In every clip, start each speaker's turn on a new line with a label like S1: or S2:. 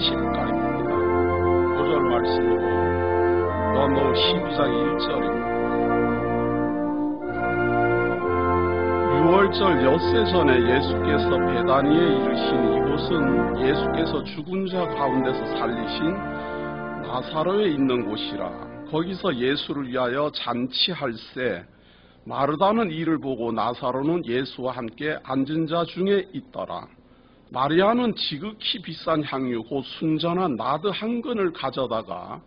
S1: 30강입니다. 5절 말씀으로 요한복음 12장 1절입니다. 6월절 엿새 전에 예수께서 베다니에 이르신 이곳은 예수께서 죽은 자 가운데서 살리신 나사로에 있는 곳이라. 거기서 예수를 위하여 잔치할세 마르다는 이를 보고 나사로는 예수와 함께 앉은 자 중에 있더라. 마리아는 지극히 비싼 향유 곧 순전한 나드 한 근을 가져다가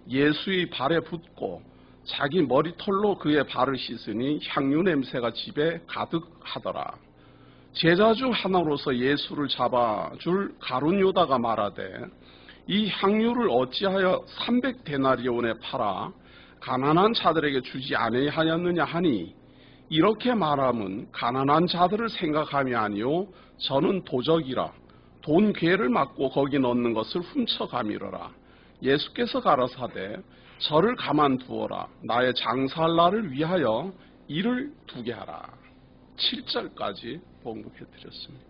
S1: 예수의 발에 붓고 자기 머리털로 그의 발을 씻으니 향유 냄새가 집에 가득하더라. 제자 중 하나로서 예수를 잡아줄 가룟 유다가 말하되 이 향유를 어찌하여 300데나리온에 팔아 가난한 자들에게 주지 아니하였느냐 하니 이렇게 말함은 가난한 자들을 생각함이 아니요 저는 도적이라 돈 괴를 맞고 거기 넣는 것을 훔쳐가미러라. 예수께서 가라사대 저를 가만두어라. 나의 장사할 날을 위하여 이를 두게 하라. 7절까지 봉독해드렸습니다.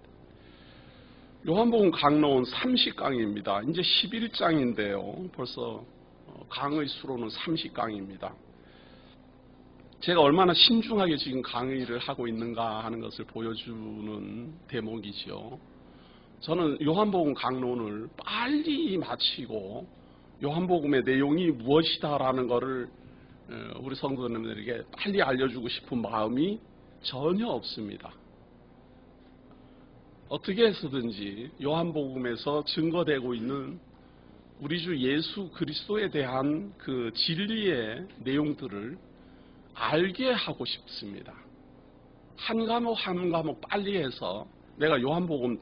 S1: 요한복음 강론은 30강입니다. 이제 11장인데요. 벌써 강의 수로는 30강입니다. 제가 얼마나 신중하게 지금 강의를 하고 있는가 하는 것을 보여주는 대목이죠. 저는 요한복음 강론을 빨리 마치고 요한복음의 내용이 무엇이다라는 것을 우리 성도님들에게 빨리 알려주고 싶은 마음이 전혀 없습니다. 어떻게 해서든지 요한복음에서 증거되고 있는 우리 주 예수 그리스도에 대한 그 진리의 내용들을 알게 하고 싶습니다. 한 과목 한 과목 빨리 해서 내가 요한복음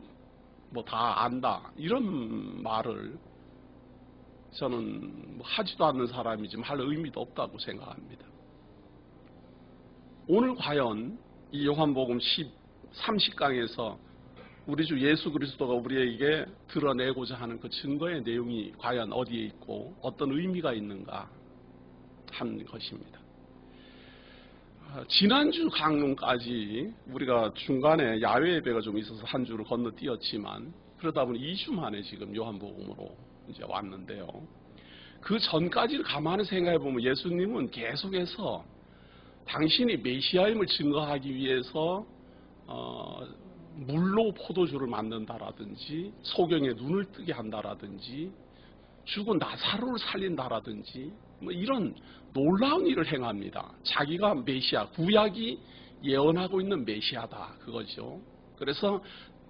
S1: 뭐 다 안다 이런 말을 저는 하지도 않는 사람이지만 할 의미도 없다고 생각합니다. 오늘 과연 이 요한복음 30강에서 우리 주 예수 그리스도가 우리에게 드러내고자 하는 그 증거의 내용이 과연 어디에 있고 어떤 의미가 있는가 하는 것입니다. 지난주 강론까지 우리가 중간에 야외 예배가 좀 있어서 한 주를 건너뛰었지만 그러다 보니 2주 만에 지금 요한복음으로 이제 왔는데요. 그 전까지를 가만히 생각해 보면 예수님은 계속해서 당신이 메시아임을 증거하기 위해서 물로 포도주를 만든다라든지 소경의 눈을 뜨게 한다라든지 죽은 나사로를 살린다라든지 뭐 이런 놀라운 일을 행합니다. 자기가 메시아, 구약이 예언하고 있는 메시아다 그거죠. 그래서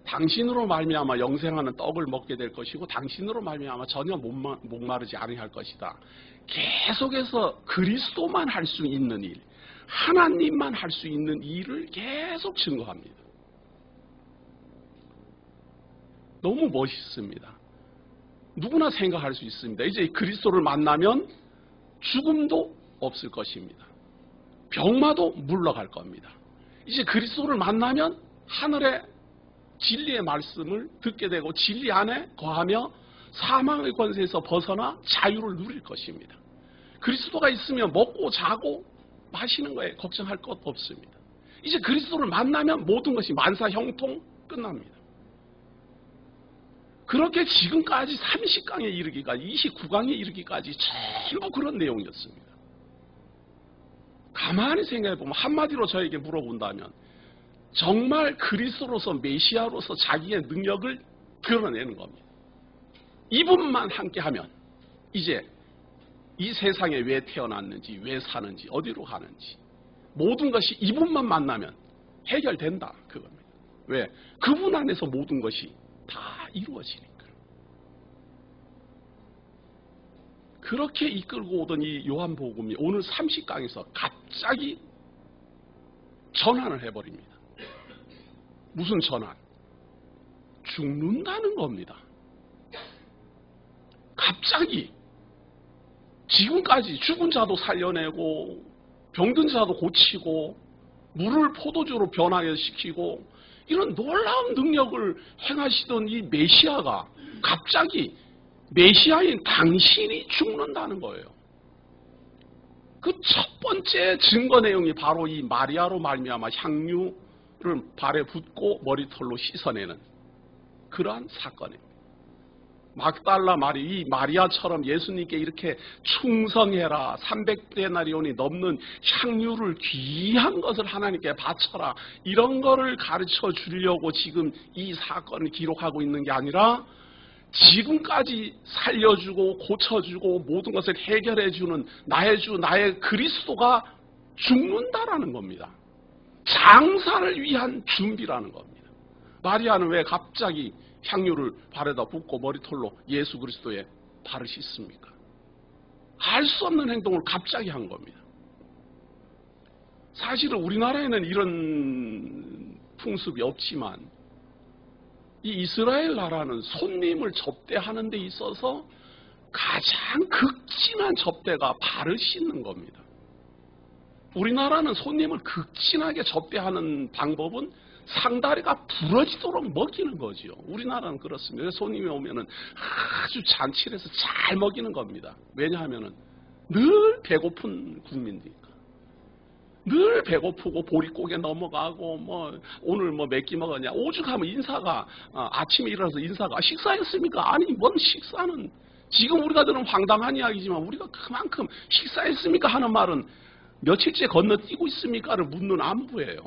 S1: 당신으로 말미암아 영생하는 떡을 먹게 될 것이고 당신으로 말미암아 전혀 목마르지 아니할 것이다. 계속해서 그리스도만 할 수 있는 일, 하나님만 할 수 있는 일을 계속 증거합니다. 너무 멋있습니다. 누구나 생각할 수 있습니다. 이제 그리스도를 만나면 죽음도 없을 것입니다. 병마도 물러갈 겁니다. 이제 그리스도를 만나면 하늘의 진리의 말씀을 듣게 되고 진리 안에 거하며 사망의 권세에서 벗어나 자유를 누릴 것입니다. 그리스도가 있으면 먹고 자고 마시는 거에 걱정할 것 없습니다. 이제 그리스도를 만나면 모든 것이 만사형통 끝납니다. 그렇게 지금까지 30강에 이르기까지 29강에 이르기까지 전부 그런 내용이었습니다. 가만히 생각해보면 한마디로 저에게 물어본다면 정말 그리스도로서 메시아로서 자기의 능력을 드러내는 겁니다. 이분만 함께하면 이제 이 세상에 왜 태어났는지 왜 사는지 어디로 가는지 모든 것이 이분만 만나면 해결된다 그겁니다. 왜? 그분 안에서 모든 것이 다 이루어지니까. 그렇게 이끌고 오던 이 요한복음이 오늘 30강에서 갑자기 전환을 해버립니다. 무슨 전환? 죽는다는 겁니다. 갑자기 지금까지 죽은 자도 살려내고 병든 자도 고치고 물을 포도주로 변하게 시키고 이런 놀라운 능력을 행하시던 이 메시아가 갑자기 메시아인 당신이 죽는다는 거예요. 그 첫 번째 증거 내용이 바로 이 마리아로 말미암아 향유를 발에 붓고 머리털로 씻어내는 그러한 사건입니다. 막달라 이 마리아처럼 예수님께 이렇게 충성해라, 300데나리온이 넘는 향유를 귀한 것을 하나님께 바쳐라, 이런 거를 가르쳐 주려고 지금 이 사건을 기록하고 있는 게 아니라 지금까지 살려주고 고쳐주고 모든 것을 해결해주는 나의 주 나의 그리스도가 죽는다라는 겁니다. 장사를 위한 준비라는 겁니다. 마리아는 왜 갑자기 향유를 발에다 붓고 머리털로 예수 그리스도의 발을 씻습니까? 알 수 없는 행동을 갑자기 한 겁니다. 사실은 우리나라에는 이런 풍습이 없지만 이 이스라엘 나라는 손님을 접대하는 데 있어서 가장 극진한 접대가 발을 씻는 겁니다. 우리나라는 손님을 극진하게 접대하는 방법은 상다리가 부러지도록 먹이는 거지요. 우리나라는 그렇습니다. 손님이 오면은 아주 잔치를 해서 잘 먹이는 겁니다. 왜냐하면은 늘 배고픈 국민이니까. 늘 배고프고 보릿고개 넘어가고 오늘 몇 끼 먹었냐 오죽하면 인사가 아침에 일어나서 인사가 식사했습니까? 아니 뭔 식사는 지금 우리가 들은 황당한 이야기지만 우리가 그만큼 식사했습니까 하는 말은 며칠째 건너뛰고 있습니까를 묻는 안부예요.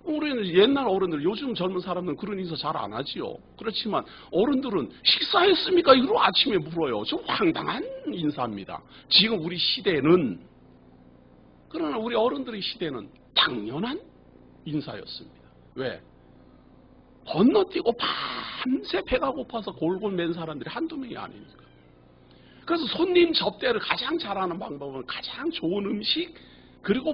S1: 우리는 옛날 어른들, 요즘 젊은 사람들은 그런 인사 잘 안 하지요. 그렇지만 어른들은 식사했습니까? 이거 아침에 물어요. 좀 황당한 인사입니다. 지금 우리 시대는, 그러나 우리 어른들의 시대는 당연한 인사였습니다. 왜? 건너뛰고 밤새 배가 고파서 골골 맨 사람들이 한두 명이 아니니까. 그래서 손님 접대를 가장 잘하는 방법은 가장 좋은 음식, 그리고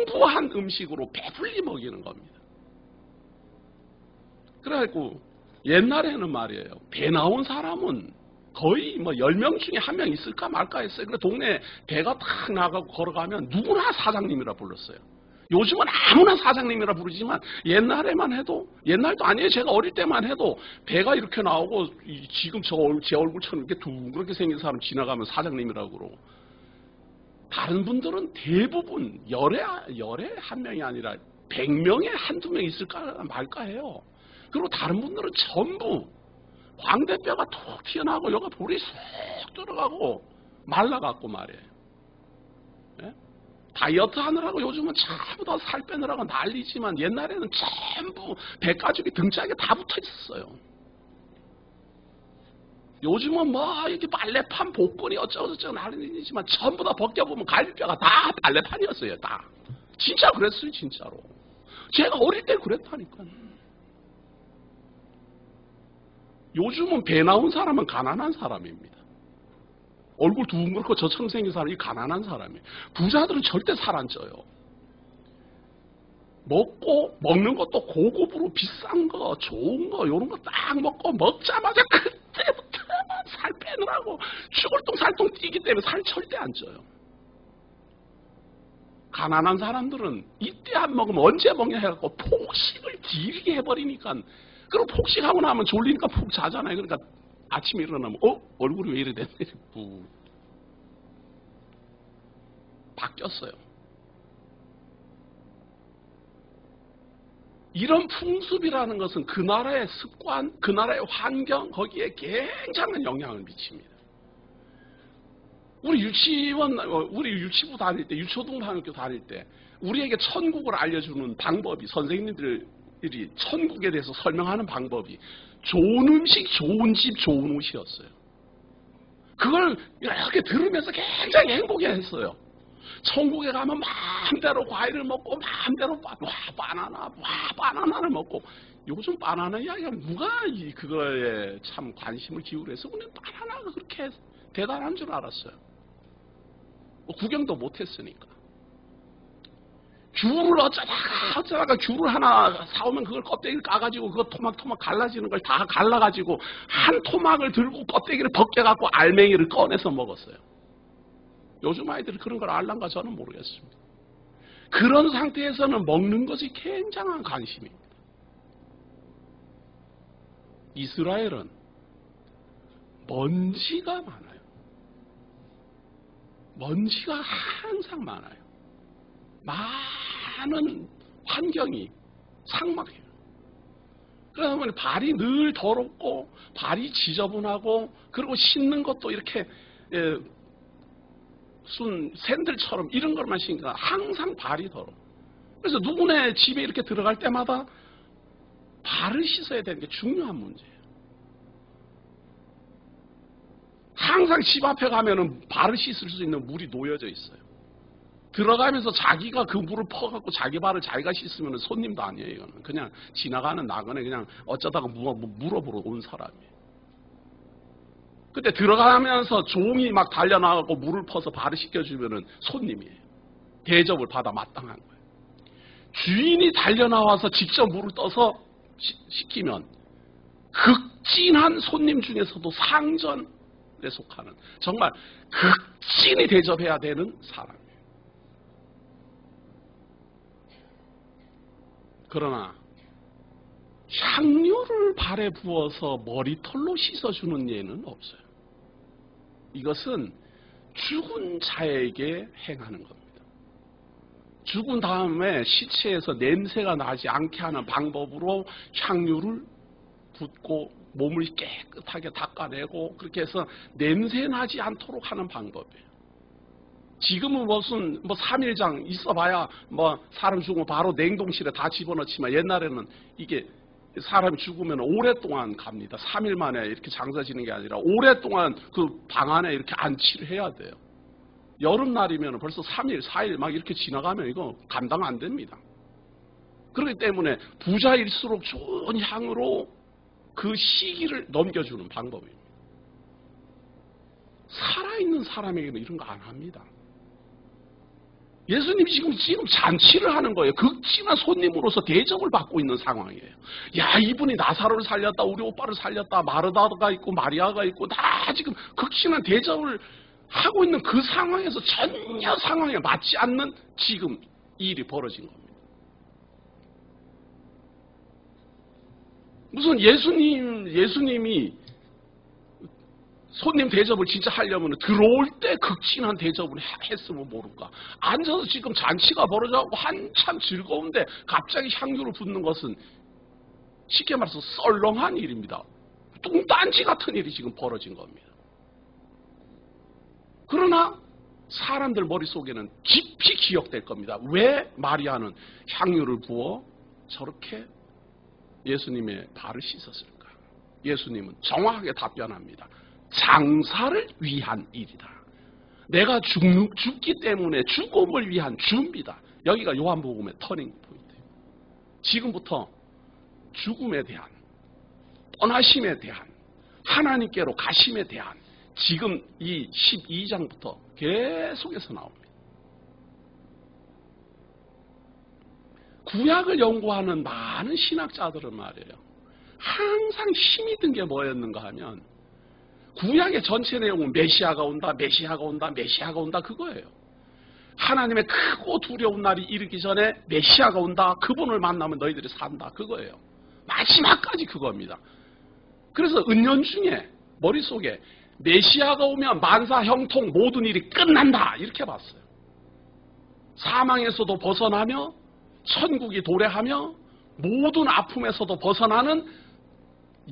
S1: 풍부한 음식으로 배불리 먹이는 겁니다. 그래갖고 옛날에는 말이에요. 배 나온 사람은 거의 10명 중에 1명 있을까 말까 했어요. 그래 동네 배가 탁 나가고 걸어가면 누구나 사장님이라 불렀어요. 요즘은 아무나 사장님이라 부르지만 옛날에만 해도, 옛날도 아니에요. 제가 어릴 때만 해도 배가 이렇게 나오고 지금 제 얼굴처럼 이렇게 둥그렇게 생긴 사람 지나가면 사장님이라고 그러고, 다른 분들은 대부분 열에 한 명이 아니라 100명에 한두 명 있을까 말까 해요. 그리고 다른 분들은 전부 광대뼈가 툭 튀어나오고 여기가 볼이 쏙 들어가고 말라갖고 말이에요. 예? 다이어트 하느라고 요즘은 전부 다 살 빼느라고 난리지만 옛날에는 전부 배가죽이 등짝에 다 붙어 있었어요. 요즘은 이렇게 빨래판 복근이 어쩌고저쩌고 난리지만 전부 다 벗겨보면 갈비뼈가 다 빨래판이었어요. 다. 진짜 그랬어요. 진짜로. 제가 어릴 때 그랬다니까요. 요즘은 배 나온 사람은 가난한 사람입니다. 얼굴 둥그렇고 저처럼 생긴 사람이 가난한 사람이에요. 부자들은 절대 살 안 쪄요. 먹는 것도 고급으로 비싼 거, 좋은 거, 이런 거 딱 먹고 먹자마자 그때부터 살 빼느라고 죽을똥살똥 뛰기 때문에 살 절대 안 쪄요. 가난한 사람들은 이때 안 먹으면 언제 먹냐 해갖고 폭식을 길게 해버리니까, 그리고 폭식하고 나면 졸리니까 푹 자잖아요. 그러니까 아침에 일어나면 얼굴이 왜 이래 됐네. 바뀌었어요. 이런 풍습이라는 것은 그 나라의 습관, 그 나라의 환경, 거기에 굉장한 영향을 미칩니다. 우리 유치부 다닐 때, 유초등학교 다닐 때 우리에게 천국을 알려주는 방법이, 선생님들이 천국에 대해서 설명하는 방법이 좋은 음식, 좋은 집, 좋은 옷이었어요. 그걸 이렇게 들으면서 굉장히 행복해했어요. 천국에 가면 마음대로 과일을 먹고 마음대로 바나나를 먹고, 요즘 바나나 이야기가 누가 그거에 참 관심을 기울여서 우리는 바나나가 그렇게 대단한 줄 알았어요. 구경도 못했으니까. 귤을 어쩌다가 귤을 하나 사오면 그걸 껍데기를 까가지고 그거 토막토막 갈라지는 걸 다 갈라가지고 한 토막을 들고 껍데기를 벗겨갖고 알맹이를 꺼내서 먹었어요. 요즘 아이들이 그런 걸 알란가 저는 모르겠습니다. 그런 상태에서는 먹는 것이 굉장한 관심입니다. 이스라엘은 먼지가 많아요. 먼지가 항상 많아요. 많은 환경이 삭막해요. 그러다 보니 발이 늘 더럽고 발이 지저분하고 그리고 씻는 것도 이렇게 순 샌들처럼 이런 것만 신으니까 항상 발이 더러워. 그래서 누구네 집에 이렇게 들어갈 때마다 발을 씻어야 되는 게 중요한 문제예요. 항상 집 앞에 가면은 발을 씻을 수 있는 물이 놓여져 있어요. 들어가면서 자기가 그 물을 퍼갖고 자기 발을 자기가 씻으면 손님도 아니에요. 이거는 그냥 지나가는 나그네 그냥 어쩌다가 물어보러 온 사람이에요. 그때 들어가면서 종이 막 달려나가고 물을 퍼서 발을 씻겨주면 손님이에요. 대접을 받아 마땅한 거예요. 주인이 달려나와서 직접 물을 떠서 씻기면 극진한 손님 중에서도 상전에 속하는 정말 극진히 대접해야 되는 사람이에요. 그러나 향유를 발에 부어서 머리털로 씻어주는 예는 없어요. 이것은 죽은 자에게 행하는 겁니다. 죽은 다음에 시체에서 냄새가 나지 않게 하는 방법으로 향유를 붓고 몸을 깨끗하게 닦아내고 그렇게 해서 냄새 나지 않도록 하는 방법이에요. 지금은 무슨 3일장 있어봐야 사람 죽으면 바로 냉동실에 다 집어넣지만 옛날에는 이게 사람이 죽으면 오랫동안 갑니다. 3일 만에 이렇게 장사 지는 게 아니라 오랫동안 그 방 안에 이렇게 안치를 해야 돼요. 여름날이면 벌써 3일, 4일 막 이렇게 지나가면 이거 감당 안 됩니다. 그렇기 때문에 부자일수록 좋은 향으로 그 시기를 넘겨주는 방법입니다. 살아있는 사람에게는 이런 거 안 합니다. 예수님이 지금 잔치를 하는 거예요. 극진한 손님으로서 대접을 받고 있는 상황이에요. 야, 이분이 나사로를 살렸다, 우리 오빠를 살렸다, 마르다가 있고 마리아가 있고 다 지금 극진한 대접을 하고 있는 그 상황에서 전혀 상황에 맞지 않는 지금 이 일이 벌어진 겁니다. 무슨 예수님이 손님 대접을 진짜 하려면 들어올 때 극진한 대접을 했으면 모를까. 앉아서 지금 잔치가 벌어져서 한참 즐거운데 갑자기 향유를 붓는 것은 쉽게 말해서 썰렁한 일입니다. 뚱딴지 같은 일이 지금 벌어진 겁니다. 그러나 사람들 머릿속에는 깊이 기억될 겁니다. 왜 마리아는 향유를 부어 저렇게 예수님의 발을 씻었을까? 예수님은 정확하게 답변합니다. 장사를 위한 일이다. 내가 죽기 때문에 죽음을 위한 준비다. 여기가 요한복음의 터닝 포인트예요. 지금부터 죽음에 대한, 떠나심에 대한, 하나님께로 가심에 대한 지금 이 12장부터 계속해서 나옵니다. 구약을 연구하는 많은 신학자들은 말이에요. 항상 힘이 든 게 뭐였는가 하면 구약의 전체 내용은 메시아가 온다, 메시아가 온다, 메시아가 온다 그거예요. 하나님의 크고 두려운 날이 이르기 전에 메시아가 온다, 그분을 만나면 너희들이 산다 그거예요. 마지막까지 그겁니다. 그래서 은연중에 머릿속에 메시아가 오면 만사 형통 모든 일이 끝난다 이렇게 봤어요. 사망에서도 벗어나며 천국이 도래하며 모든 아픔에서도 벗어나는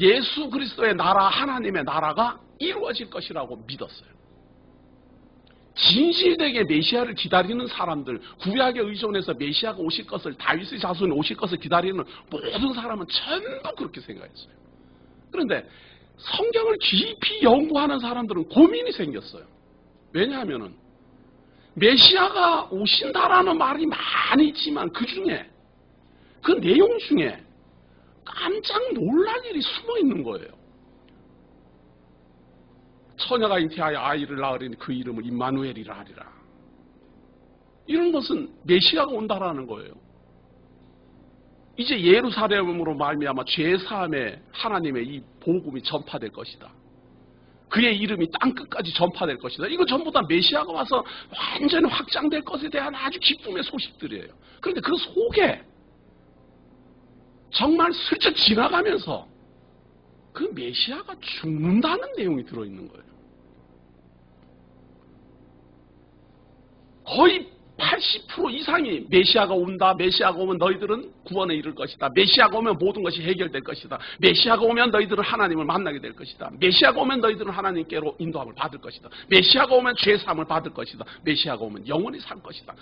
S1: 예수 그리스도의 나라, 하나님의 나라가 이루어질 것이라고 믿었어요. 진실되게 메시아를 기다리는 사람들, 구약에 의존해서 메시아가 오실 것을, 다윗의 자손이 오실 것을 기다리는 모든 사람은 전부 그렇게 생각했어요. 그런데 성경을 깊이 연구하는 사람들은 고민이 생겼어요. 왜냐하면 메시아가 오신다라는 말이 많이 있지만 그 중에, 그 내용 중에 깜짝 놀랄 일이 숨어 있는 거예요. 처녀가 잉태하여 아이를 낳으리니 그 이름을 임마누엘이라 하리라. 이런 것은 메시아가 온다라는 거예요. 이제 예루살렘으로 말미암아 죄사함의 하나님의 이 복음이 전파될 것이다. 그의 이름이 땅끝까지 전파될 것이다. 이거 전부 다 메시아가 와서 완전히 확장될 것에 대한 아주 기쁨의 소식들이에요. 그런데 그 속에 정말 슬쩍 지나가면서 그 메시아가 죽는다는 내용이 들어있는 거예요. 거의 80% 이상이 메시아가 온다. 메시아가 오면 너희들은 구원에 이를 것이다. 메시아가 오면 모든 것이 해결될 것이다. 메시아가 오면 너희들은 하나님을 만나게 될 것이다. 메시아가 오면 너희들은 하나님께로 인도함을 받을 것이다. 메시아가 오면 죄사함을 받을 것이다. 메시아가 오면 영원히 살 것이다.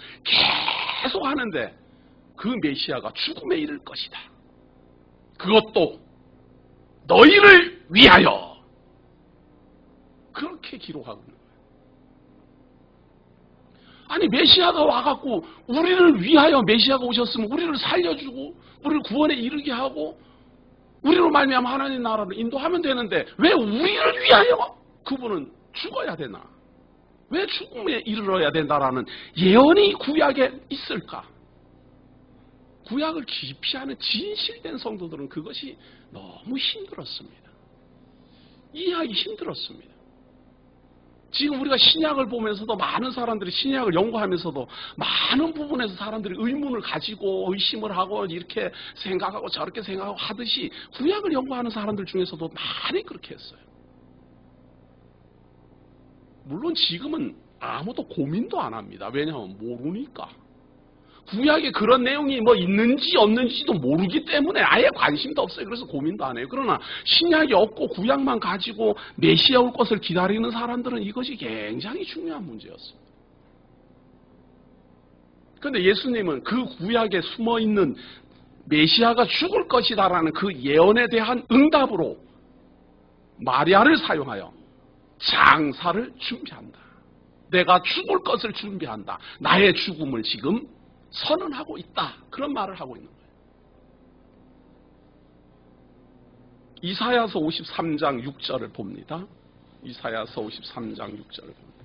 S1: 계속 하는데 그 메시아가 죽음에 이를 것이다. 그것도 너희를 위하여. 그렇게 기록하고 있는 거예요. 아니 메시아가 와갖고 우리를 위하여 메시아가 오셨으면 우리를 살려주고 우리를 구원에 이르게 하고 우리로 말미암아 하나님 나라를 인도하면 되는데 왜 우리를 위하여 그분은 죽어야 되나? 왜 죽음에 이르러야 된다라는 예언이 구약에 있을까? 구약을 깊이 하는 진실된 성도들은 그것이 너무 힘들었습니다. 이해하기 힘들었습니다. 지금 우리가 신약을 보면서도 많은 사람들이 신약을 연구하면서도 많은 부분에서 사람들이 의문을 가지고 의심을 하고 이렇게 생각하고 저렇게 생각하고 하듯이 구약을 연구하는 사람들 중에서도 많이 그렇게 했어요. 물론 지금은 아무도 고민도 안 합니다. 왜냐하면 모르니까. 구약에 그런 내용이 뭐 있는지 없는지도 모르기 때문에 아예 관심도 없어요. 그래서 고민도 안 해요. 그러나 신약이 없고 구약만 가지고 메시아 올 것을 기다리는 사람들은 이것이 굉장히 중요한 문제였습니다. 그런데 예수님은 그 구약에 숨어있는 메시아가 죽을 것이다라는 그 예언에 대한 응답으로 마리아를 사용하여 장사를 준비한다. 내가 죽을 것을 준비한다. 나의 죽음을 지금 선언하고 있다. 그런 말을 하고 있는 거예요. 이사야서 53장 6절을 봅니다. 이사야서 53장 6절을 봅니다.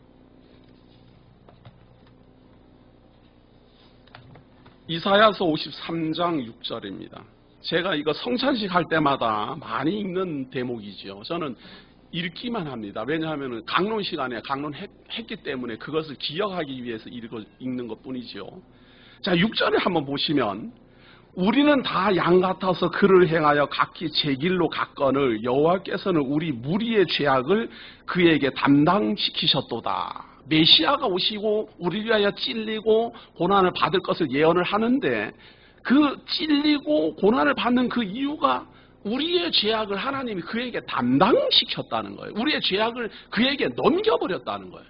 S1: 이사야서 53장 6절입니다. 제가 이거 성찬식 할 때마다 많이 읽는 대목이죠. 저는 읽기만 합니다. 왜냐하면 강론 시간에 강론했기 때문에 그것을 기억하기 위해서 읽는 것 뿐이죠. 자, 6절을 한번 보시면 우리는 다 양 같아서 그를 행하여 각기 제 길로 갔거늘 여호와께서는 우리 무리의 죄악을 그에게 담당시키셨도다. 메시아가 오시고 우리를 위하여 찔리고 고난을 받을 것을 예언을 하는데 그 찔리고 고난을 받는 그 이유가 우리의 죄악을 하나님이 그에게 담당시켰다는 거예요. 우리의 죄악을 그에게 넘겨버렸다는 거예요.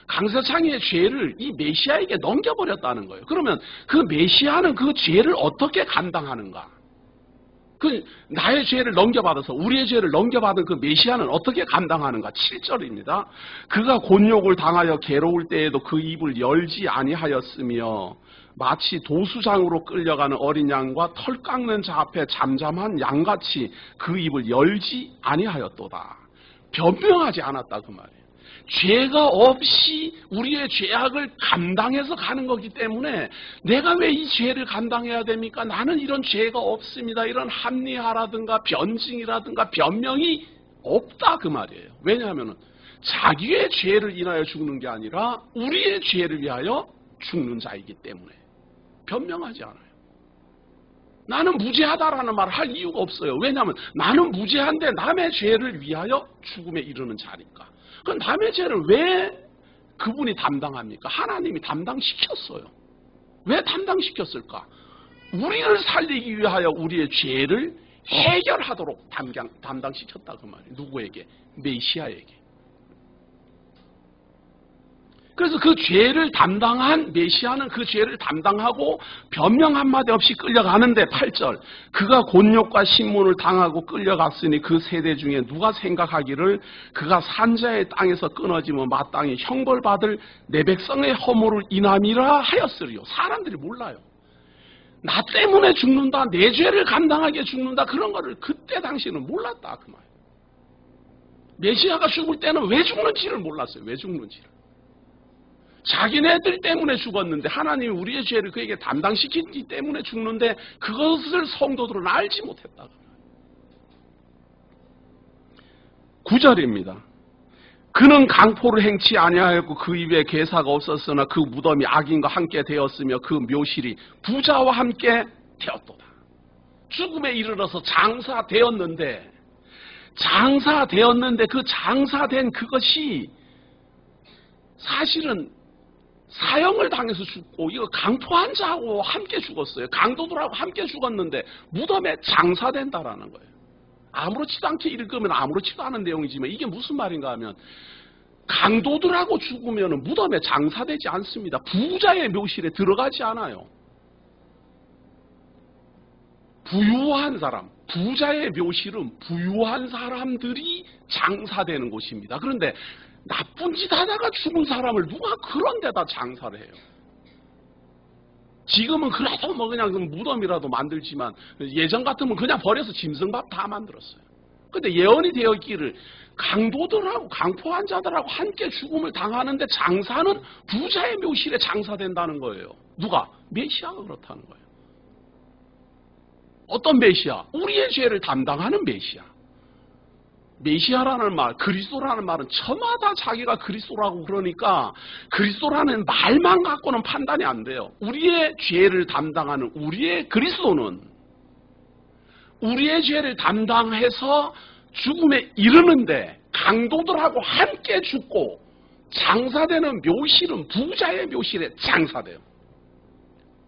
S1: 강세창의 죄를 이 메시아에게 넘겨버렸다는 거예요. 그러면 그 메시아는 그 죄를 어떻게 감당하는가? 그 나의 죄를 넘겨받아서 우리의 죄를 넘겨받은 그 메시아는 어떻게 감당하는가? 7절입니다. 그가 곤욕을 당하여 괴로울 때에도 그 입을 열지 아니하였으며 마치 도수장으로 끌려가는 어린 양과 털 깎는 자 앞에 잠잠한 양같이 그 입을 열지 아니하였도다. 변명하지 않았다 그 말이에요. 죄가 없이 우리의 죄악을 감당해서 가는 거기 때문에 내가 왜 이 죄를 감당해야 됩니까? 나는 이런 죄가 없습니다. 이런 합리화라든가 변증이라든가 변명이 없다 그 말이에요. 왜냐하면 자기의 죄를 인하여 죽는 게 아니라 우리의 죄를 위하여 죽는 자이기 때문에 변명하지 않아요. 나는 무죄하다라는 말을 할 이유가 없어요. 왜냐하면 나는 무죄한데 남의 죄를 위하여 죽음에 이르는 자니까. 그럼 남의 죄를 왜 그분이 담당합니까? 하나님이 담당시켰어요. 왜 담당시켰을까? 우리를 살리기 위하여 우리의 죄를 해결하도록 담당시켰다 그 말이에요. 누구에게? 메시아에게. 그래서 그 죄를 담당한 메시아는 그 죄를 담당하고 변명 한마디 없이 끌려가는데 8절 그가 곤욕과 신문을 당하고 끌려갔으니 그 세대 중에 누가 생각하기를 그가 산자의 땅에서 끊어지면 마땅히 형벌받을 내 백성의 허물을 인함이라 하였으리요. 사람들이 몰라요. 나 때문에 죽는다. 내 죄를 감당하게 죽는다. 그런 거를 그때 당시는 몰랐다 그 말이에요. 메시아가 죽을 때는 왜 죽는지를 몰랐어요. 왜 죽는지를. 자기네들 때문에 죽었는데 하나님이 우리의 죄를 그에게 담당시키기 때문에 죽는데 그것을 성도들은 알지 못했다. 9절입니다. 그는 강포를 행치 아니하였고 그 입에 괴사가 없었으나 그 무덤이 악인과 함께 되었으며 그 묘실이 부자와 함께 되었도다. 죽음에 이르러서 장사되었는데 그 장사된 그것이 사실은 사형을 당해서 죽고 이거 강포한 자하고 함께 죽었어요. 강도들하고 함께 죽었는데 무덤에 장사된다라는 거예요. 아무렇지도 않게 읽으면 아무렇지도 않은 내용이지만 이게 무슨 말인가 하면 강도들하고 죽으면 무덤에 장사되지 않습니다. 부자의 묘실에 들어가지 않아요. 부유한 사람, 부자의 묘실은 부유한 사람들이 장사되는 곳입니다. 그런데 나쁜 짓 하다가 죽은 사람을 누가 그런 데다 장사를 해요? 지금은 그래도 뭐 그냥 무덤이라도 만들지만 예전 같으면 그냥 버려서 짐승밥 다 만들었어요. 근데 예언이 되었기를 강도들하고 강포한 자들하고 함께 죽음을 당하는데 장사는 부자의 묘실에 장사된다는 거예요. 누가? 메시아가 그렇다는 거예요. 어떤 메시아? 우리의 죄를 담당하는 메시아. 메시아라는 말, 그리스도라는 말은 저마다 자기가 그리스도라고 그러니까 그리스도라는 말만 갖고는 판단이 안 돼요. 우리의 죄를 담당하는 우리의 그리스도는 우리의 죄를 담당해서 죽음에 이르는데 강도들하고 함께 죽고 장사되는 묘실은 부자의 묘실에 장사돼요.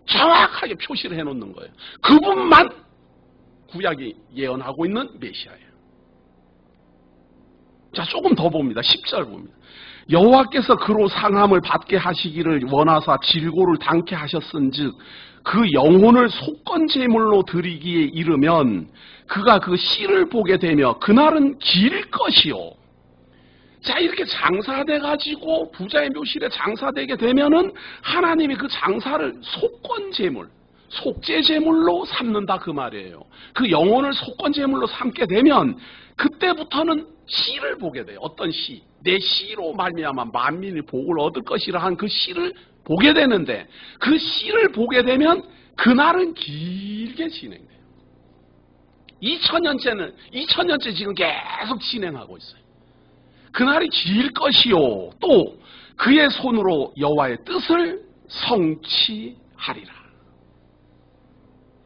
S1: 정확하게 표시를 해놓는 거예요. 그분만 구약이 예언하고 있는 메시아예요. 자, 조금 더 봅니다. 10절 봅니다. 여호와께서 그로 상함을 받게 하시기를 원하사 질고를 당케 하셨은즉 그 영혼을 속건 제물로 드리기에 이르면 그가 그 씨를 보게 되며 그날은 길 것이요. 자, 이렇게 장사돼 가지고 부자의 묘실에 장사되게 되면은 하나님이 그 장사를 속건 제물, 속죄 제물로 삼는다 그 말이에요. 그 영혼을 속건 제물로 삼게 되면 그때부터는 씨를 보게 돼요. 어떤 씨? 내 씨로 말미암아 만민이 복을 얻을 것이라 한 그 씨를 보게 되는데 그 씨를 보게 되면 그날은 길게 진행돼요. 2000년째 지금 계속 진행하고 있어요. 그날이 길 것이요. 또 그의 손으로 여호와의 뜻을 성취하리라.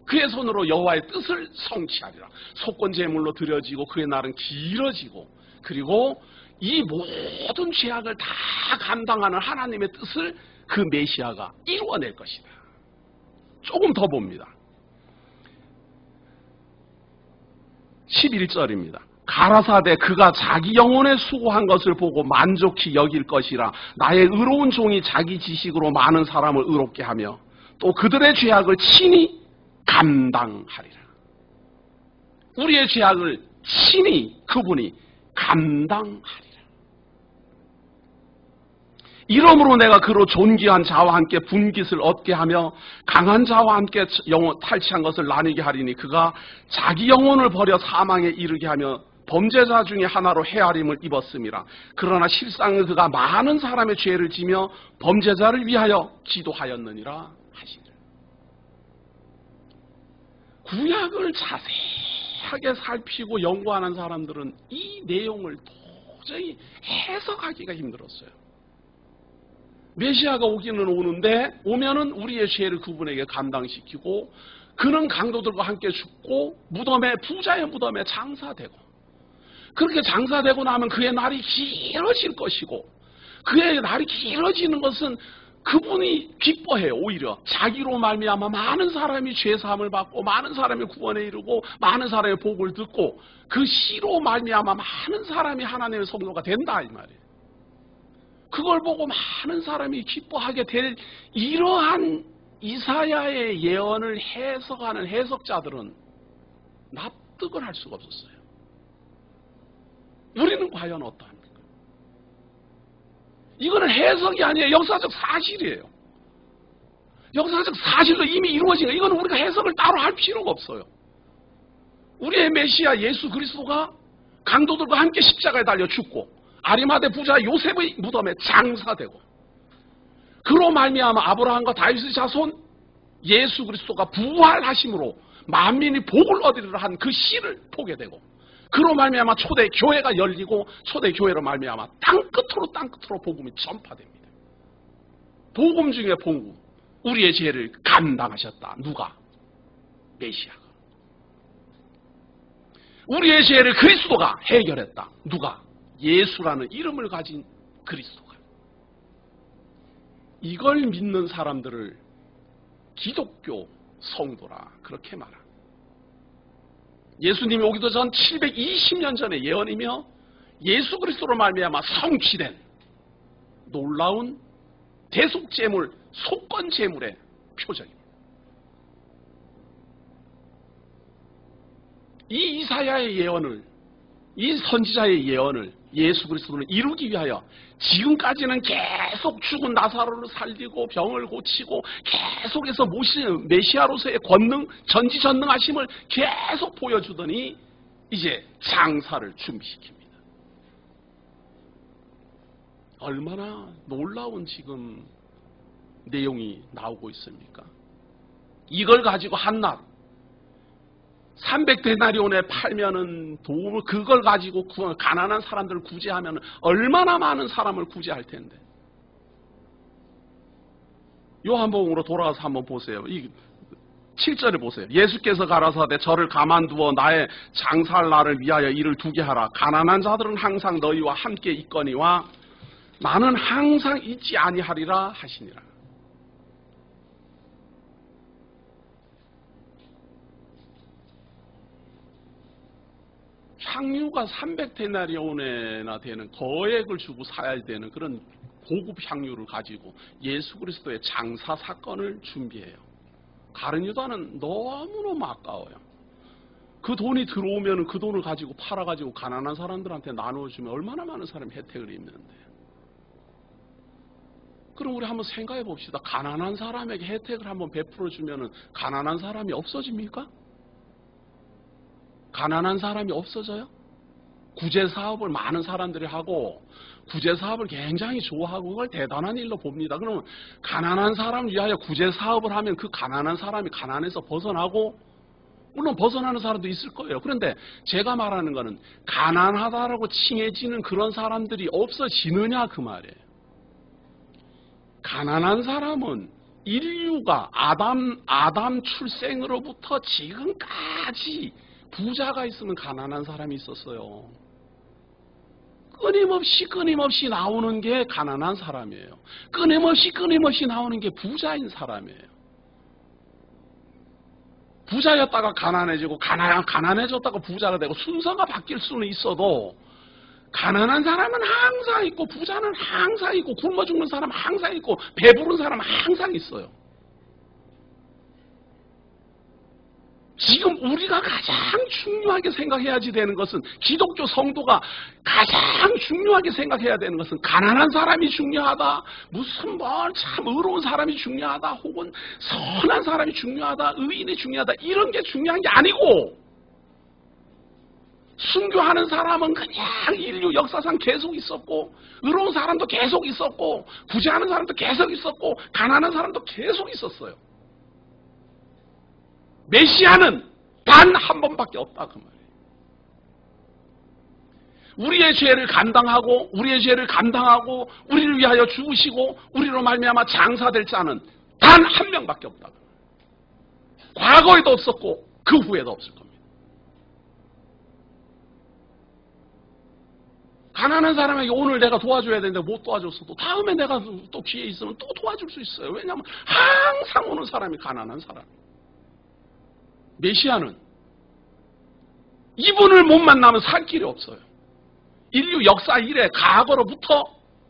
S1: 그의 손으로 여호와의 뜻을 성취하리라. 속건제물로 드려지고 그의 날은 길어지고 그리고 이 모든 죄악을 다 감당하는 하나님의 뜻을 그 메시아가 이루어낼 것이다. 조금 더 봅니다. 11절입니다. 가라사대 그가 자기 영혼에 수고한 것을 보고 만족히 여길 것이라. 나의 의로운 종이 자기 지식으로 많은 사람을 의롭게 하며 또 그들의 죄악을 친히 감당하리라. 우리의 죄악을 친히 그분이 감당하리라. 이러므로 내가 그로 존귀한 자와 함께 분깃을 얻게 하며 강한 자와 함께 영혼 탈취한 것을 나뉘게 하리니 그가 자기 영혼을 버려 사망에 이르게 하며 범죄자 중에 하나로 헤아림을 입었음이라. 그러나 실상은 그가 많은 사람의 죄를 지며 범죄자를 위하여 기도하였느니라 하시니라. 구약을 자세하게 살피고 연구하는 사람들은 이 내용을 도저히 해석하기가 힘들었어요. 메시아가 오기는 오는데 오면은 우리의 죄를 그분에게 감당시키고 그는 강도들과 함께 죽고 무덤에 부자의 무덤에 장사되고 그렇게 장사되고 나면 그의 날이 길어질 것이고 그의 날이 길어지는 것은 그분이 기뻐해요. 오히려 자기로 말미암아 많은 사람이 죄사함을 받고 많은 사람이 구원에 이르고 많은 사람의 복을 듣고 그 씨로 말미암아 많은 사람이 하나님의 성도가 된다 이 말이에요. 그걸 보고 많은 사람이 기뻐하게 될 이러한 이사야의 예언을 해석하는 해석자들은 납득을 할 수가 없었어요. 우리는 과연 어떠합니까? 이거는 해석이 아니에요. 역사적 사실이에요. 역사적 사실로 이미 이루어진 거예요. 이거는 우리가 해석을 따로 할 필요가 없어요. 우리의 메시아 예수 그리스도가 강도들과 함께 십자가에 달려 죽고 아리마대 부자 요셉의 무덤에 장사되고 그로 말미암아 아브라함과 다윗의 자손 예수 그리스도가 부활하심으로 만민이 복을 얻으리라 한 그 씨를 보게 되고 그로 말미암아 초대 교회가 열리고 초대 교회로 말미암아 땅끝으로 복음이 전파됩니다. 복음 중에 복음. 우리의 죄를 감당하셨다. 누가? 메시아가. 우리의 죄를 그리스도가 해결했다. 누가? 예수라는 이름을 가진 그리스도가. 이걸 믿는 사람들을 기독교 성도라 그렇게 말합니다. 예수님이 오기도 전 720년 전의 예언이며 예수 그리스도로 말미암아 성취된 놀라운 대속제물, 속건제물의 표적입니다. 이 이사야의 예언을, 이 선지자의 예언을 예수 그리스도는 이루기 위하여 지금까지는 계속 죽은 나사로를 살리고 병을 고치고 계속해서 메시아로서의 권능, 전지전능하심을 계속 보여주더니 이제 장사를 준비시킵니다. 얼마나 놀라운 지금 내용이 나오고 있습니까? 이걸 가지고 한낱 300데나리온에 팔면은 그걸 가지고 가난한 사람들을 구제하면 얼마나 많은 사람을 구제할 텐데. 요한복음으로 돌아가서 한번 보세요. 이 7절에 보세요. 예수께서 가라사대 저를 가만두어 나의 장사할 날을 위하여 일을 두게 하라. 가난한 자들은 항상 너희와 함께 있거니와 나는 항상 있지 아니하리라 하시니라. 향유가 300데나리온이나 되는 거액을 주고 사야 되는 그런 고급 향유를 가지고 예수 그리스도의 장사 사건을 준비해요. 가룟 유다는 너무너무 아까워요. 그 돈이 들어오면 그 돈을 가지고 팔아가지고 가난한 사람들한테 나눠주면 얼마나 많은 사람이 혜택을 입는데. 그럼 우리 한번 생각해 봅시다. 가난한 사람에게 혜택을 한번 베풀어 주면은 가난한 사람이 없어집니까? 가난한 사람이 없어져요? 구제 사업을 많은 사람들이 하고 구제 사업을 굉장히 좋아하고 그걸 대단한 일로 봅니다. 그러면 가난한 사람을 위하여 구제 사업을 하면 그 가난한 사람이 가난에서 벗어나고 물론 벗어나는 사람도 있을 거예요. 그런데 제가 말하는 거는 가난하다라고 칭해지는 그런 사람들이 없어지느냐 그 말이에요. 가난한 사람은 인류가 아담 출생으로부터 지금까지 부자가 있으면 가난한 사람이 있었어요. 끊임없이 나오는 게 가난한 사람이에요. 끊임없이 나오는 게 부자인 사람이에요. 부자였다가 가난해지고 가난해졌다가 부자가 되고 순서가 바뀔 수는 있어도 가난한 사람은 항상 있고 부자는 항상 있고 굶어 죽는 사람은 항상 있고 배부른 사람은 항상 있어요. 지금 우리가 가장 중요하게 생각해야지 되는 것은 기독교 성도가 가장 중요하게 생각해야 되는 것은 가난한 사람이 중요하다. 무슨 참 의로운 사람이 중요하다. 혹은 선한 사람이 중요하다. 의인이 중요하다. 이런 게 중요한 게 아니고 순교하는 사람은 그냥 인류 역사상 계속 있었고 의로운 사람도 계속 있었고 구제하는 사람도 계속 있었고 가난한 사람도 계속 있었어요. 메시아는 단 한 번밖에 없다 그 말이에요. 우리의 죄를 감당하고 우리를 위하여 죽으시고 우리로 말미암아 장사될 자는 단 한 명밖에 없다. 과거에도 없었고 그 후에도 없을 겁니다. 가난한 사람에게 오늘 내가 도와줘야 되는데 못 도와줬어도 다음에 내가 또 기회 있으면 또 도와줄 수 있어요. 왜냐하면 항상 오는 사람이 가난한 사람. 메시아는 이분을 못 만나면 살 길이 없어요. 인류 역사 이래 과거로부터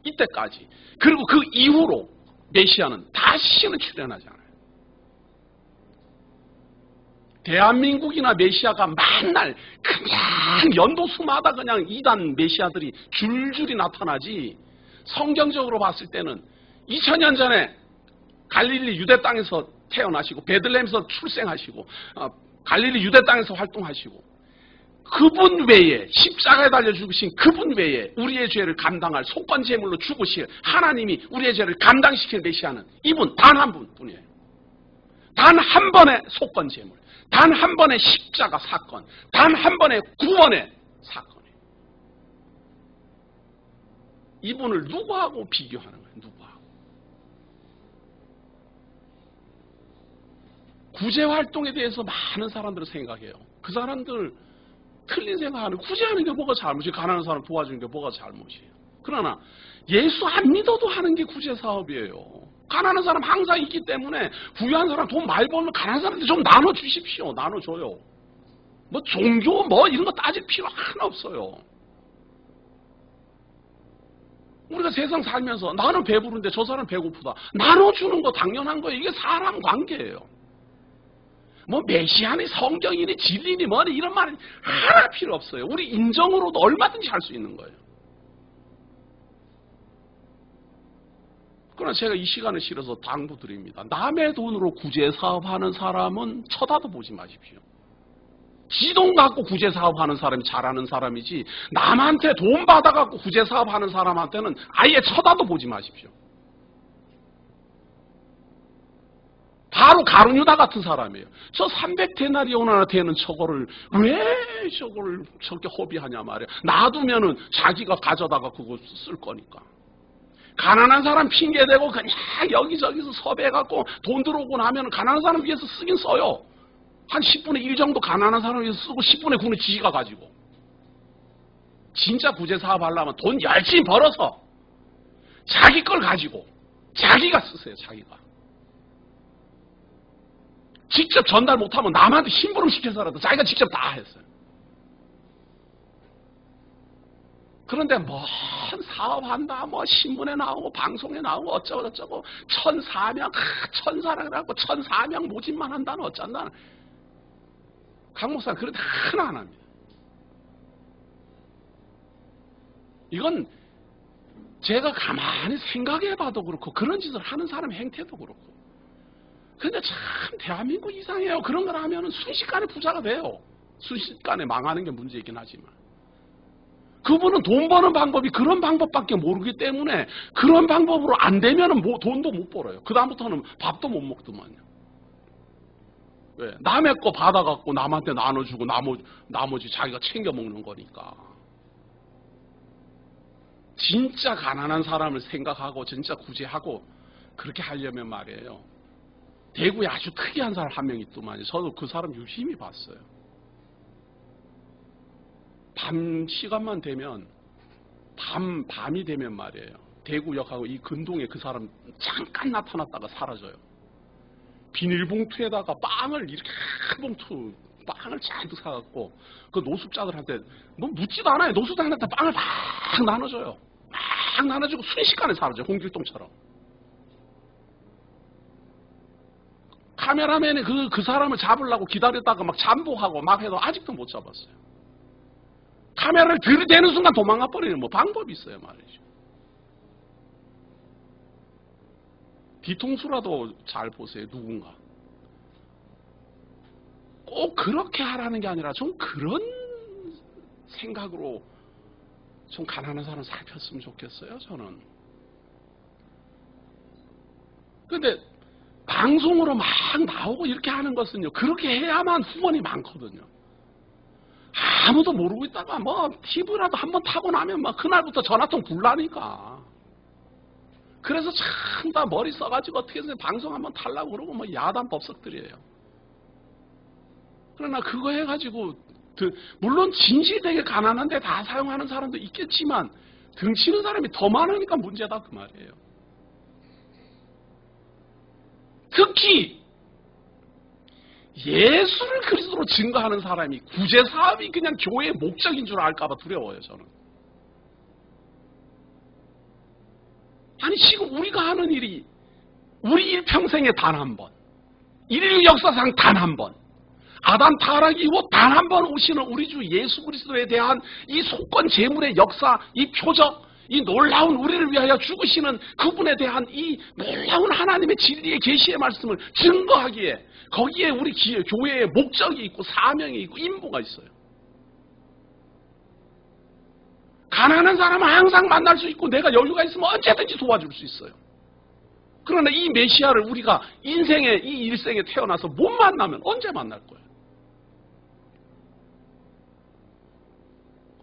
S1: 이때까지 그리고 그 이후로 메시아는 다시는 출현하지 않아요. 대한민국이나 메시아가 맨날 그냥 연도수마다 그냥 이단 메시아들이 줄줄이 나타나지 성경적으로 봤을 때는 2000년 전에 갈릴리 유대 땅에서 태어나시고 베들레헴에서 출생하시고 갈릴리 유대 땅에서 활동하시고 그분 외에 십자가에 달려 죽으신 그분 외에 우리의 죄를 감당할 속건제물로 죽으실 하나님이 우리의 죄를 감당시킬 메시아는 이분 단 한 분뿐이에요. 단 한 번의 속건제물, 단 한 번의 십자가 사건, 단 한 번의 구원의 사건이에요. 이분을 누구하고 비교하는 거예요? 누구하고? 구제 활동에 대해서 많은 사람들은 생각해요. 그 사람들 틀린 생각하는 구제하는 게 뭐가 잘못이에요? 가난한 사람 도와주는 게 뭐가 잘못이에요? 그러나 예수 안 믿어도 하는 게 구제 사업이에요. 가난한 사람 항상 있기 때문에 부유한 사람 돈 많이 벌면 가난한 사람한테 좀 나눠주십시오. 나눠줘요. 뭐 종교 뭐 이런 거 따질 필요 하나 없어요. 우리가 세상 살면서 나는 배부른데 저 사람 배고프다. 나눠주는 거 당연한 거예요. 이게 사람 관계예요. 뭐 메시아니 성경이니 진리니 뭐니 이런 말은 하나 필요 없어요. 우리 인정으로도 얼마든지 할 수 있는 거예요. 그러나 제가 이 시간을 실어서 당부드립니다. 남의 돈으로 구제사업하는 사람은 쳐다도 보지 마십시오. 지 돈 갖고 구제사업하는 사람이 잘하는 사람이지 남한테 돈 받아갖고 구제사업하는 사람한테는 아예 쳐다도 보지 마십시오. 바로 가룟유다 같은 사람이에요. 저 300데나리온이나 되는 저거를 왜 저걸 저렇게 허비하냐 말이에요. 놔두면은 자기가 가져다가 그거 쓸 거니까. 가난한 사람 핑계대고 그냥 여기저기서 섭외해갖고 돈 들어오고 나면 가난한 사람 위해서 쓰긴 써요. 한 10분의 1 정도 가난한 사람 위해서 쓰고 10분의 9는 지가 가지고. 진짜 구제사업 하려면 돈 열심히 벌어서 자기 걸 가지고 자기가 쓰세요. 자기가. 직접 전달 못하면 남한테 심부름 시켜서라도 자기가 직접 다 했어요. 그런데 뭔 사업한다, 뭐 신문에 나오고 방송에 나오고 어쩌고 저쩌고 1,004명, 천사라고 1,004명 모집만 한다는 어쩐다는. 강 목사는 그런 데 하나 안 합니다. 이건 제가 가만히 생각해봐도 그렇고 그런 짓을 하는 사람의 행태도 그렇고. 근데 참 대한민국 이상해요. 그런 걸 하면 순식간에 부자가 돼요. 순식간에 망하는 게 문제이긴 하지만. 그분은 돈 버는 방법이 그런 방법밖에 모르기 때문에 그런 방법으로 안 되면은 뭐 돈도 못 벌어요. 그 다음부터는 밥도 못 먹더만요. 왜? 남의 거 받아갖고 남한테 나눠주고 나머지 자기가 챙겨 먹는 거니까. 진짜 가난한 사람을 생각하고 진짜 구제하고 그렇게 하려면 말이에요. 대구에 아주 특이한 사람 한 명 있더만요. 저도 그 사람 유심히 봤어요. 밤 시간만 되면 밤이 되면 말이에요. 대구역하고 이 근동에 그 사람 잠깐 나타났다가 사라져요. 비닐봉투에다가 빵을 이렇게 한 봉투 빵을 잔뜩 사갖고 그 노숙자들한테 뭐 묻지도 않아요. 노숙자들한테 빵을 막 나눠줘요. 막 나눠주고 순식간에 사라져요. 홍길동처럼. 카메라맨이 그 사람을 잡으려고 기다렸다가 막 잠복하고 막 해도 아직도 못 잡았어요. 카메라를 들이대는 순간 도망가 버리는 뭐 방법이 있어요 말이죠. 뒤통수라도 잘 보세요. 누군가. 꼭 그렇게 하라는 게 아니라 좀 그런 생각으로 좀 가난한 사람 살폈으면 좋겠어요. 저는. 근데 방송으로 막 나오고 이렇게 하는 것은요. 그렇게 해야만 후원이 많거든요. 아무도 모르고 있다가 뭐 TV라도 한번 타고 나면 막 그날부터 전화통 불나니까. 그래서 참 다 머리 써가지고 어떻게 해서 방송 한번 타려고 그러고 뭐 야단 법석들이에요. 그러나 그거 해가지고 물론 진실되게 가난한데 다 사용하는 사람도 있겠지만 등치는 사람이 더 많으니까 문제다 그 말이에요. 특히 예수를 그리스도로 증거하는 사람이 구제사업이 그냥 교회의 목적인 줄 알까봐 두려워요. 저는. 아니 지금 우리가 하는 일이 우리 일평생에 단 한 번, 인류 역사상 단 한 번, 아담 타락 이후 단 한 번 오시는 우리 주 예수 그리스도에 대한 이 속건 재물의 역사, 이 표적, 이 놀라운 우리를 위하여 죽으시는 그분에 대한 이 놀라운 하나님의 진리의 계시의 말씀을 증거하기에 거기에 우리 교회의 목적이 있고 사명이 있고 임무가 있어요. 가난한 사람은 항상 만날 수 있고 내가 여유가 있으면 언제든지 도와줄 수 있어요. 그러나 이 메시아를 우리가 인생에 이 일생에 태어나서 못 만나면 언제 만날 거예요?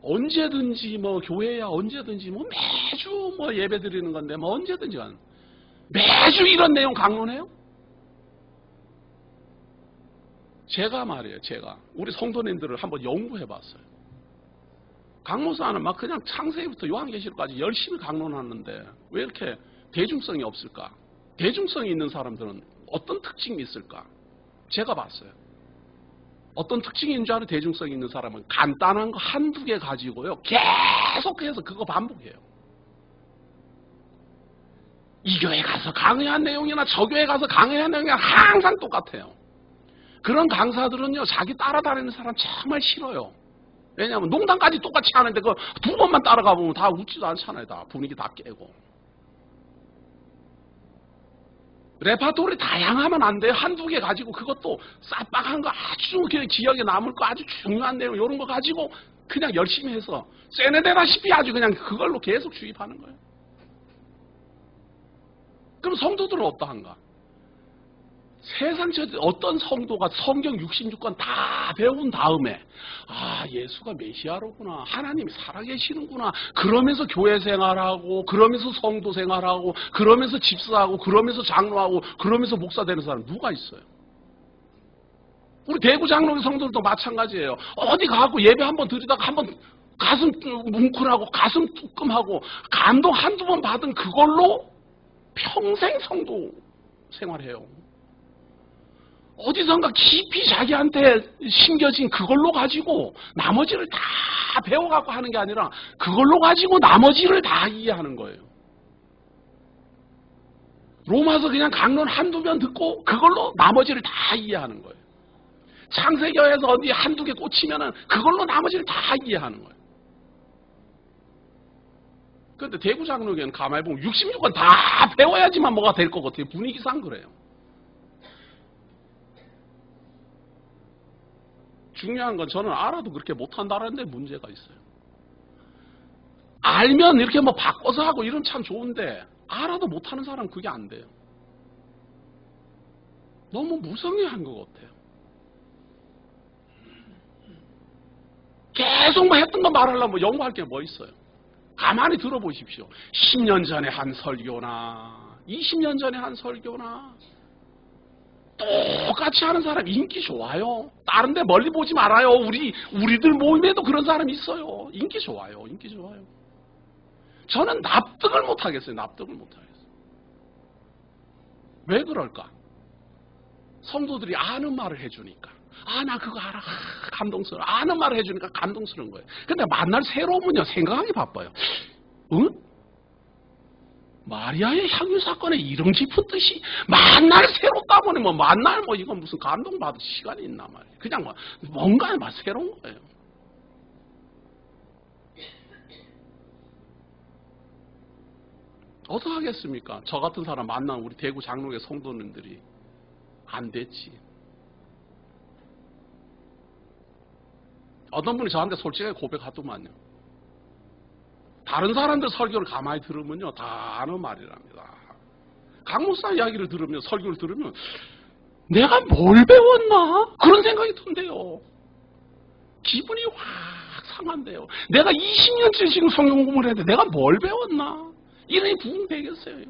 S1: 언제든지 뭐 교회야 언제든지 뭐 매주 뭐 예배 드리는 건데 뭐 언제든지 매주 이런 내용 강론해요? 제가 말이에요. 제가 우리 성도님들을 한번 연구해 봤어요. 강목사는 막 그냥 창세기부터 요한계시록까지 열심히 강론하는데 왜 이렇게 대중성이 없을까? 대중성이 있는 사람들은 어떤 특징이 있을까? 제가 봤어요. 어떤 특징이 있는 줄 아는 대중성이 있는 사람은 간단한 거 한두 개 가지고요. 계속해서 그거 반복해요. 이 교회 가서 강의한 내용이나 저 교회 가서 강의한 내용이 항상 똑같아요. 그런 강사들은요, 자기 따라다니는 사람 정말 싫어요. 왜냐하면 농담까지 똑같이 하는데 그 두 번만 따라가 보면 다 웃지도 않잖아요. 다 분위기 다 깨고. 레파토리 다양하면 안 돼요. 한두 개 가지고 그것도 쌈박한 거 아주 그냥 기억에 남을 거 아주 중요한 내용 이런 거 가지고 그냥 열심히 해서 세뇌되다시피 아주 그냥 그걸로 계속 주입하는 거예요. 그럼 성도들은 어떠한가? 세상 어떤 성도가 성경 66권 다 배운 다음에 예수가 메시아로구나, 하나님이 살아계시는구나, 그러면서 교회 생활하고 그러면서 성도 생활하고 그러면서 집사하고 그러면서 장로하고 그러면서 목사 되는 사람 누가 있어요? 우리 대구 장로교 성도들도 마찬가지예요. 어디 가고 예배 한번 드리다가 한번 가슴 뭉클하고 가슴 뚜끔하고 감동 한두 번 받은 그걸로 평생 성도 생활해요. 어디선가 깊이 자기한테 심겨진 그걸로 가지고 나머지를 다 배워갖고 하는 게 아니라 그걸로 가지고 나머지를 다 이해하는 거예요. 로마서 그냥 강론 한두 편 듣고 그걸로 나머지를 다 이해하는 거예요. 창세기에서 어디 한두 개 꽂히면은 그걸로 나머지를 다 이해하는 거예요. 그런데 대구 장로교는 가만히 보면 66권 다 배워야지만 뭐가 될 것 같아요. 분위기상 그래요. 중요한 건 저는 알아도 그렇게 못한다는 데 문제가 있어요. 알면 이렇게 뭐 바꿔서 하고 이런 참 좋은데 알아도 못하는 사람은 그게 안 돼요. 너무 무성의한 것 같아요. 계속 뭐 했던 거 말하려면 뭐 연구할 게 뭐 있어요. 가만히 들어보십시오. 10년 전에 한 설교나 20년 전에 한 설교나 똑같이 하는 사람 인기 좋아요. 다른 데 멀리 보지 말아요. 우리들 모임에도 그런 사람이 있어요. 인기 좋아요. 인기 좋아요. 저는 납득을 못 하겠어요. 납득을 못 하겠어요. 왜 그럴까? 성도들이 아는 말을 해주니까. 나 그거 알아. 감동스러워. 아는 말을 해주니까 감동스러운 거예요. 근데 만날 새로우면요, 생각하기 바빠요. 응? 마리아의 향유 사건에 이름 짚었듯이 만날 새롭다 보니 만날 이건 무슨 감동받을 시간이 있나 말이에요. 그냥 뭔가 새로운 거예요. 어떡하겠습니까? 저 같은 사람 만난 우리 대구 장로교 성도님들이 안 됐지. 어떤 분이 저한테 솔직하게 고백하더만요. 다른 사람들 설교를 가만히 들으면요, 다 아는 말이랍니다. 강 목사 이야기를 들으면, 설교를 들으면, 내가 뭘 배웠나? 그런 생각이 든대요. 기분이 확 상한대요. 내가 20년째 지금 성경 공부를 했는데 내가 뭘 배웠나? 이러니 부흥되겠어요.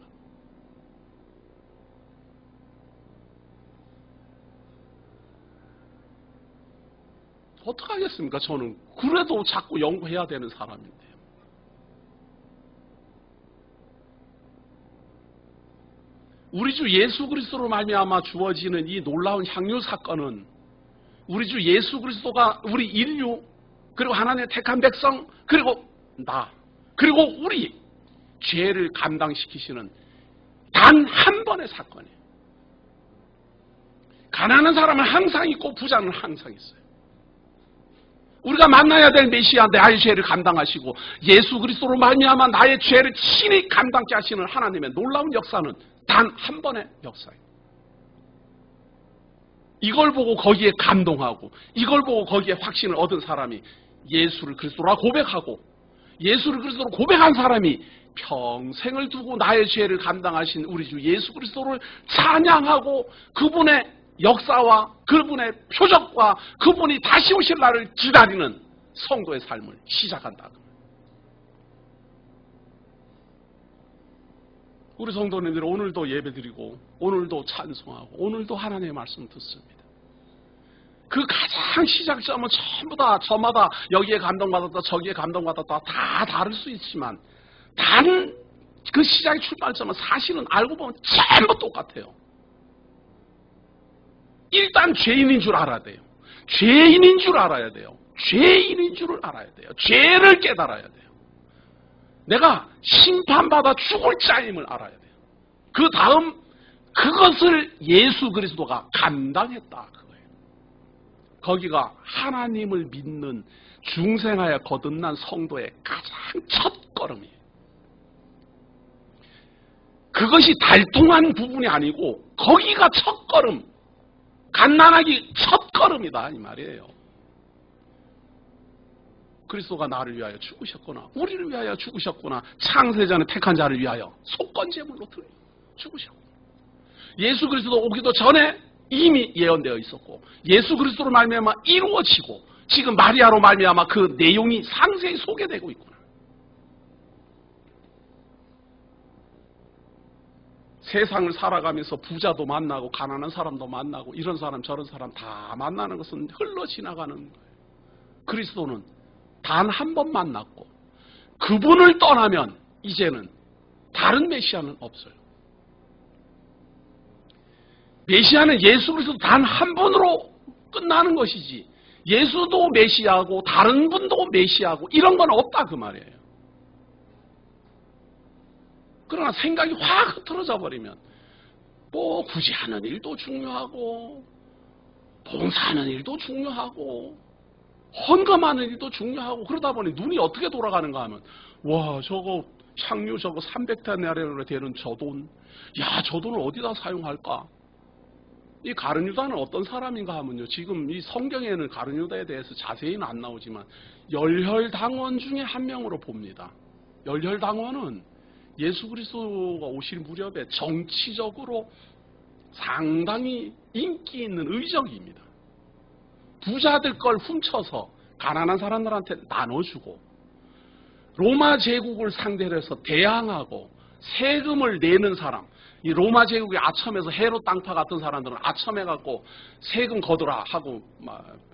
S1: 어떡하겠습니까? 저는 그래도 자꾸 연구해야 되는 사람인데요. 우리 주 예수 그리스도로 말미암아 주어지는 이 놀라운 향유 사건은 우리 주 예수 그리스도가 우리 인류 그리고 하나님의 택한 백성 그리고 나 그리고 우리 죄를 감당시키시는 단 한 번의 사건이에요. 가난한 사람은 항상 있고 부자는 항상 있어요. 우리가 만나야 될 메시아 나의 죄를 감당하시고 예수 그리스도로 말미암아 나의 죄를 친히 감당케 하시는 하나님의 놀라운 역사는 단 한 번의 역사예요. 이걸 보고 거기에 감동하고 이걸 보고 거기에 확신을 얻은 사람이 예수를 그리스도라 고백하고 예수를 그리스도로 고백한 사람이 평생을 두고 나의 죄를 감당하신 우리 주 예수 그리스도를 찬양하고 그분의 역사와 그분의 표적과 그분이 다시 오실 날을 기다리는 성도의 삶을 시작한다. 우리 성도님들이 오늘도 예배드리고 오늘도 찬송하고 오늘도 하나님의 말씀 듣습니다. 그 가장 시작점은 전부 다 저마다 여기에 감동받았다 저기에 감동받았다 다 다를 수 있지만 단 그 시작의 출발점은 사실은 알고 보면 전부 똑같아요. 일단 죄인인 줄 알아야 돼요. 죄인인 줄 알아야 돼요. 죄인인 줄을 알아야 돼요. 죄를 깨달아야 돼요. 내가 심판받아 죽을 자임을 알아야 돼요. 그 다음 그것을 예수 그리스도가 감당했다 그거예요. 거기가 하나님을 믿는 중생하여 거듭난 성도의 가장 첫 걸음이에요. 그것이 달통한 부분이 아니고 거기가 첫 걸음, 갓난아기 첫 걸음이다 이 말이에요. 그리스도가 나를 위하여 죽으셨구나, 우리를 위하여 죽으셨구나, 창세전에 택한 자를 위하여 속건제물로 죽으셨구나. 예수 그리스도 오기도 전에 이미 예언되어 있었고 예수 그리스도로 말미암아 이루어지고 지금 마리아로 말미암아 그 내용이 상세히 소개되고 있구나. 세상을 살아가면서 부자도 만나고 가난한 사람도 만나고 이런 사람 저런 사람 다 만나는 것은 흘러 지나가는 거예요. 그리스도는 단 한 번 만났고 그분을 떠나면 이제는 다른 메시아는 없어요. 메시아는 예수 그리스도 단 한 분으로 끝나는 것이지 예수도 메시아고 다른 분도 메시아고 이런 건 없다 그 말이에요. 그러나 생각이 확 흐트러져 버리면 뭐 굳이 하는 일도 중요하고 봉사하는 일도 중요하고 헌금하는 일도 중요하고 그러다 보니 눈이 어떻게 돌아가는가 하면 와 저거 향유 저거 300데나리온에 되는 저 돈, 야 저 돈을 어디다 사용할까? 이 가룟유다는 어떤 사람인가 하면요, 지금 이 성경에는 가룟유다에 대해서 자세히는 안 나오지만 열혈당원 중에 한 명으로 봅니다. 열혈당원은 예수 그리스도가 오실 무렵에 정치적으로 상당히 인기 있는 의적입니다. 부자들 걸 훔쳐서 가난한 사람들한테 나눠주고 로마 제국을 상대로 해서 대항하고 세금을 내는 사람, 이 로마 제국의 아첨에서 헤롯 땅파 같은 사람들은 아첨해갖고 세금 거둬라 하고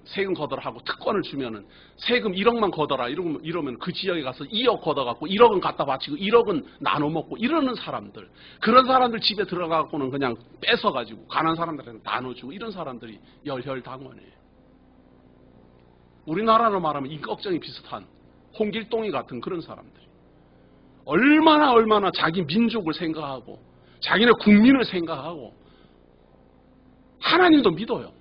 S1: 세금 거둬라 하고 특권을 주면은 세금 1억만 거둬라 이러면 그 지역에 가서 2억 걷어갖고 1억은 갖다 바치고 1억은 나눠 먹고 이러는 사람들, 그런 사람들 집에 들어가갖고는 그냥 뺏어가지고 가난한 사람들한테 나눠주고 이런 사람들이 열혈당원이에요. 우리나라로 말하면 임꺽정이 비슷한 홍길동이 같은 그런 사람들이 얼마나 자기 민족을 생각하고 자기네 국민을 생각하고 하나님도 믿어요.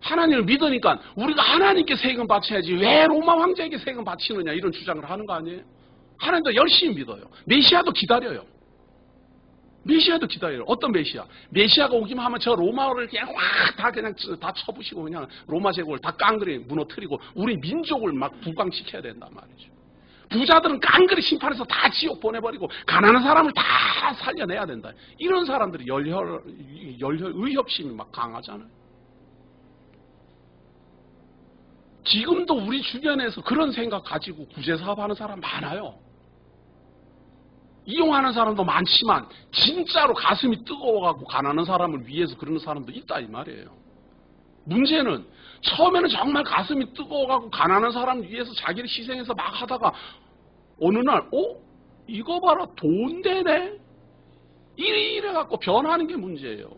S1: 하나님을 믿으니까 우리가 하나님께 세금 바쳐야지 왜 로마 황제에게 세금 바치느냐 이런 주장을 하는 거 아니에요? 하나님도 열심히 믿어요. 메시아도 기다려요. 메시아도 기다려요. 어떤 메시아? 메시아가 오기만 하면 저 로마를 그냥 그냥 다 쳐부시고 그냥 로마 제국을 다 깡그리 무너뜨리고 우리 민족을 막 부강시켜야 된단 말이죠. 부자들은 깡그리 심판해서 다 지옥 보내버리고 가난한 사람을 다 살려내야 된다. 이런 사람들이 의협심이 막 강하잖아요. 지금도 우리 주변에서 그런 생각 가지고 구제사업하는 사람 많아요. 이용하는 사람도 많지만 진짜로 가슴이 뜨거워갖고 가난한 사람을 위해서 그러는 사람도 있다 이 말이에요. 문제는 처음에는 정말 가슴이 뜨거워갖고 가난한 사람을 위해서 자기를 희생해서 막 하다가 어느 날 이거 봐라 돈 되네? 이래갖고 변하는 게 문제예요.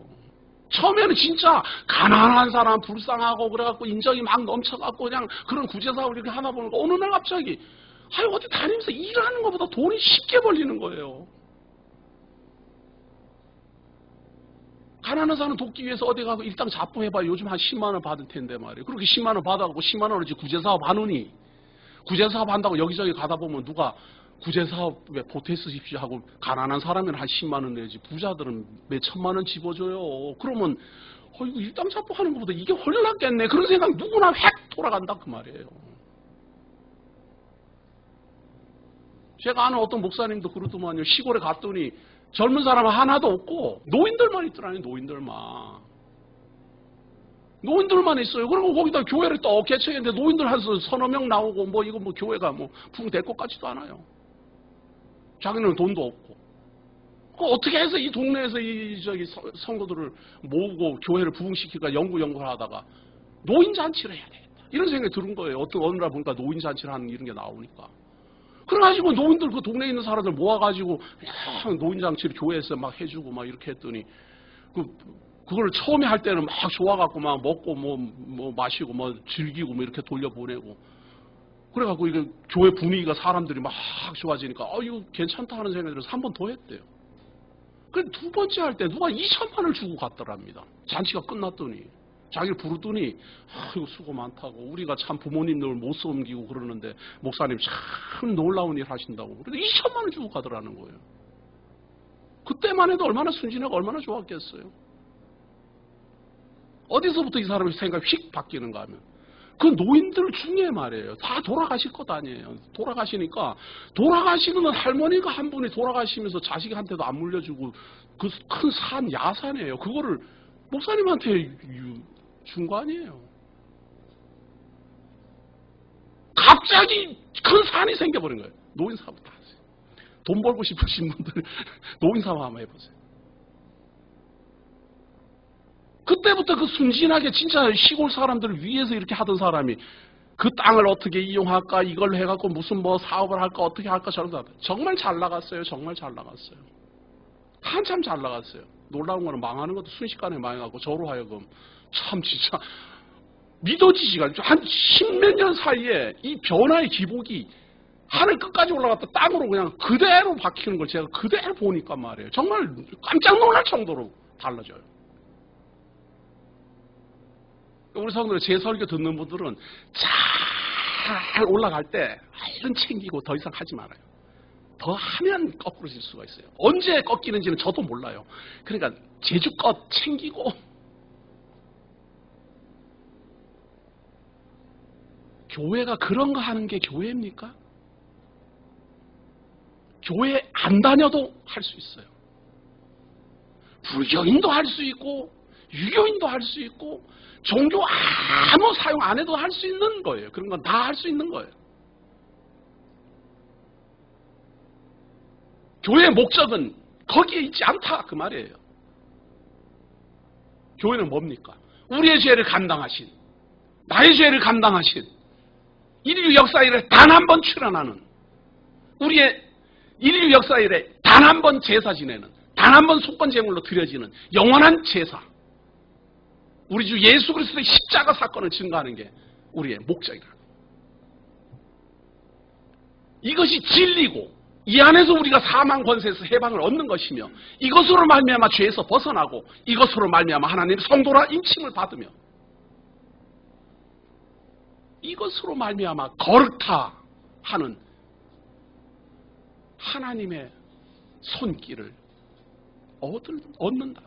S1: 처음에는 진짜 가난한 사람 불쌍하고 그래갖고 인정이 막 넘쳐갖고 그냥 그런 구제사업을 이렇게 하다 보니까 어느 날 갑자기 어디 다니면서 일하는 것보다 돈이 쉽게 벌리는 거예요. 가난한 사람 돕기 위해서 어디 가고 일당 잡부해봐야 요즘 한 10만 원 받을 텐데 말이에요. 그렇게 10만 원 받아갖고 10만 원을 구제사업 하느니 구제사업 한다고 여기저기 가다 보면 누가 구제사업에 보태 쓰십시오 하고 가난한 사람은 한 10만 원 내지 부자들은 몇 천만 원 집어줘요. 그러면 이거 일당 잡부하는 것보다 이게 훨씬 낫겠네. 그런 생각 누구나 획 돌아간다 그 말이에요. 제가 아는 어떤 목사님도 그러더만요. 시골에 갔더니 젊은 사람은 하나도 없고 노인들만 있더라니. 노인들만 있어요. 그리고 거기다 교회를 또 개척했는데 노인들 한 서너 명 나오고 이거 교회가 붕 될 것 같지도 않아요. 자기는 돈도 없고. 어떻게 해서 이 동네에서 성도들을 모으고 교회를 부흥시킬까 연구를 하다가 노인잔치를 해야 되겠다. 이런 생각이 들은 거예요. 어느 날 보니까 노인잔치를 하는 이런 게 나오니까. 그래가지고 노인들 그 동네에 있는 사람들 모아가지고 그냥 노인장치를 교회에서 막 해주고 막 이렇게 했더니 그걸 처음에 할 때는 막 좋아갖고 막 먹고 뭐 마시고 뭐 즐기고 뭐 이렇게 돌려보내고 그래갖고 이게 교회 분위기가 사람들이 막 좋아지니까 이거 괜찮다 하는 생각이 들어서 한 번 더 했대요. 그래 두 번째 할 때 누가 2천만 원을 주고 갔더랍니다. 잔치가 끝났더니 자기를 부르더니 이거 수고 많다고 우리가 참 부모님들 못 섬기고 그러는데 목사님 참 놀라운 일 하신다고 그래도 2천만 원 주고 가더라는 거예요. 그때만 해도 얼마나 순진하고 얼마나 좋았겠어요. 어디서부터 이 사람의 생각이 휙 바뀌는가 하면 그 노인들 중에 말이에요. 다 돌아가실 것 아니에요. 돌아가시니까 돌아가시는 할머니가 한 분이 돌아가시면서 자식한테도 안 물려주고 그 큰 산 야산이에요. 그거를 목사님한테 준 거 아니에요. 갑자기 큰 산이 생겨버린 거예요. 노인사업 다 하세요. 돈 벌고 싶으신 분들 노인사업 한번 해보세요. 그때부터 그 순진하게 진짜 시골 사람들을 위해서 이렇게 하던 사람이 그 땅을 어떻게 이용할까 이걸 해갖고 무슨 뭐 사업을 할까 어떻게 할까 저러다 정말 잘 나갔어요. 정말 잘 나갔어요. 한참 잘 나갔어요. 놀라운 거는 망하는 것도 순식간에 망해갖고 저로 하여금 참 진짜 믿어지지가 않죠. 한 십몇 년 사이에 이 변화의 기복이 하늘 끝까지 올라갔다 땅으로 그냥 그대로 박히는 걸 제가 그대로 보니까 말이에요. 정말 깜짝 놀랄 정도로 달라져요. 우리 성도들 제 설교 듣는 분들은 잘 올라갈 때 얼른 챙기고 더 이상 하지 말아요. 더 하면 거꾸로질 수가 있어요. 언제 꺾이는지는 저도 몰라요. 그러니까 제주껏 챙기고 교회가 그런 거 하는 게 교회입니까? 교회 안 다녀도 할 수 있어요. 불교인도 할 수 있고 유교인도 할 수 있고 종교 아무 사용 안 해도 할 수 있는 거예요. 그런 건 다 할 수 있는 거예요. 교회의 목적은 거기에 있지 않다 그 말이에요. 교회는 뭡니까? 우리의 죄를 감당하신 나의 죄를 감당하신 인류 역사 이래 단 한 번 출현하는 우리의 인류 역사 이래 단 한 번 제사 지내는 단 한 번 속건 제물로 드려지는 영원한 제사 우리 주 예수 그리스도의 십자가 사건을 증거하는 게 우리의 목적이다. 이것이 진리고 이 안에서 우리가 사망 권세에서 해방을 얻는 것이며 이것으로 말미암아 죄에서 벗어나고 이것으로 말미암아 하나님의 성도라 인침을 받으며 이것으로 말미암아 거룩타 하는 하나님의 손길을 얻는다.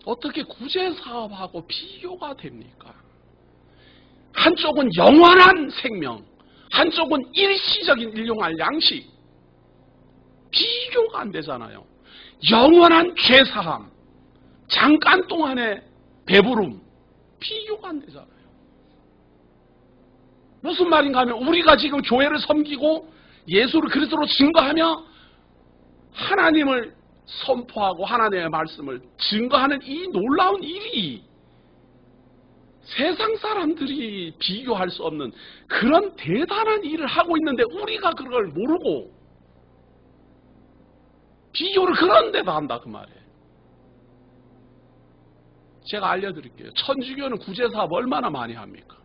S1: 어떻게 구제사업하고 비교가 됩니까? 한쪽은 영원한 생명, 한쪽은 일시적인 일용할 양식. 비교가 안 되잖아요. 영원한 죄사함, 잠깐 동안의 배부름, 비교가 안 되잖아요. 무슨 말인가 하면 우리가 지금 교회를 섬기고 예수를 그리스도로 증거하며 하나님을 선포하고 하나님의 말씀을 증거하는 이 놀라운 일이 세상 사람들이 비교할 수 없는 그런 대단한 일을 하고 있는데 우리가 그걸 모르고 비교를 그런 데다 한다 그 말이에요. 제가 알려드릴게요. 천주교는 구제사업 얼마나 많이 합니까?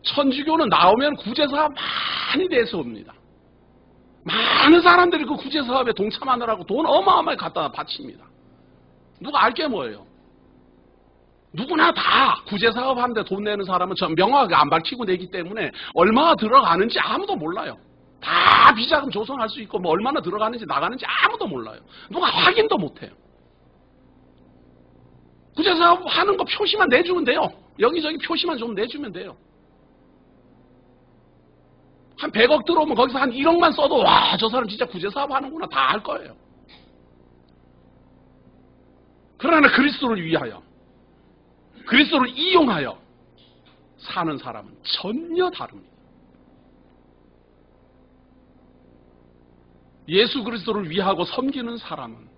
S1: 천주교는 나오면 구제사업 많이 돼서 옵니다. 많은 사람들이 그 구제사업에 동참하느라고 돈 어마어마하게 갖다 바칩니다. 누가 알게 뭐예요? 누구나 다 구제사업 하는데 돈 내는 사람은 전 명확하게 안 밝히고 내기 때문에 얼마나 들어가는지 아무도 몰라요. 다 비자금 조성할 수 있고 뭐 얼마나 들어가는지 나가는지 아무도 몰라요. 누가 확인도 못해요. 구제사업 하는 거 표시만 내주면 돼요. 여기저기 표시만 좀 내주면 돼요. 한 100억 들어오면 거기서 한 1억만 써도 와, 저 사람 진짜 구제사업 하는구나 다 알 거예요. 그러나 그리스도를 위하여 그리스도를 이용하여 사는 사람은 전혀 다릅니다. 예수 그리스도를 위하고 섬기는 사람은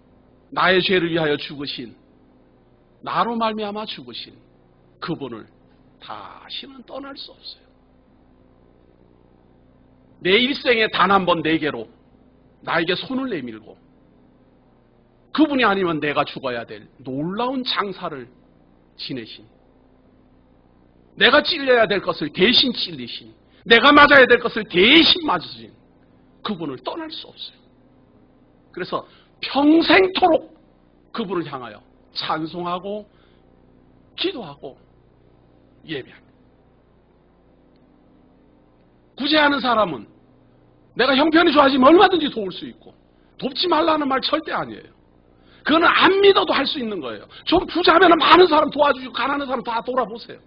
S1: 나의 죄를 위하여 죽으신 나로 말미암아 죽으신 그분을 다시는 떠날 수 없어요. 내 일생에 단 한 번 내게로 나에게 손을 내밀고 그분이 아니면 내가 죽어야 될 놀라운 장사를 지내신, 내가 찔려야 될 것을 대신 찔리신, 내가 맞아야 될 것을 대신 맞으신 그분을 떠날 수 없어요. 그래서 평생토록 그분을 향하여 찬송하고 기도하고 예배합니다. 구제하는 사람은 내가 형편이 좋아지면 얼마든지 도울 수 있고, 돕지 말라는 말 절대 아니에요. 그거는 안 믿어도 할 수 있는 거예요. 좀 부자면 많은 사람 도와주시고 가난한 사람 다 돌아보세요.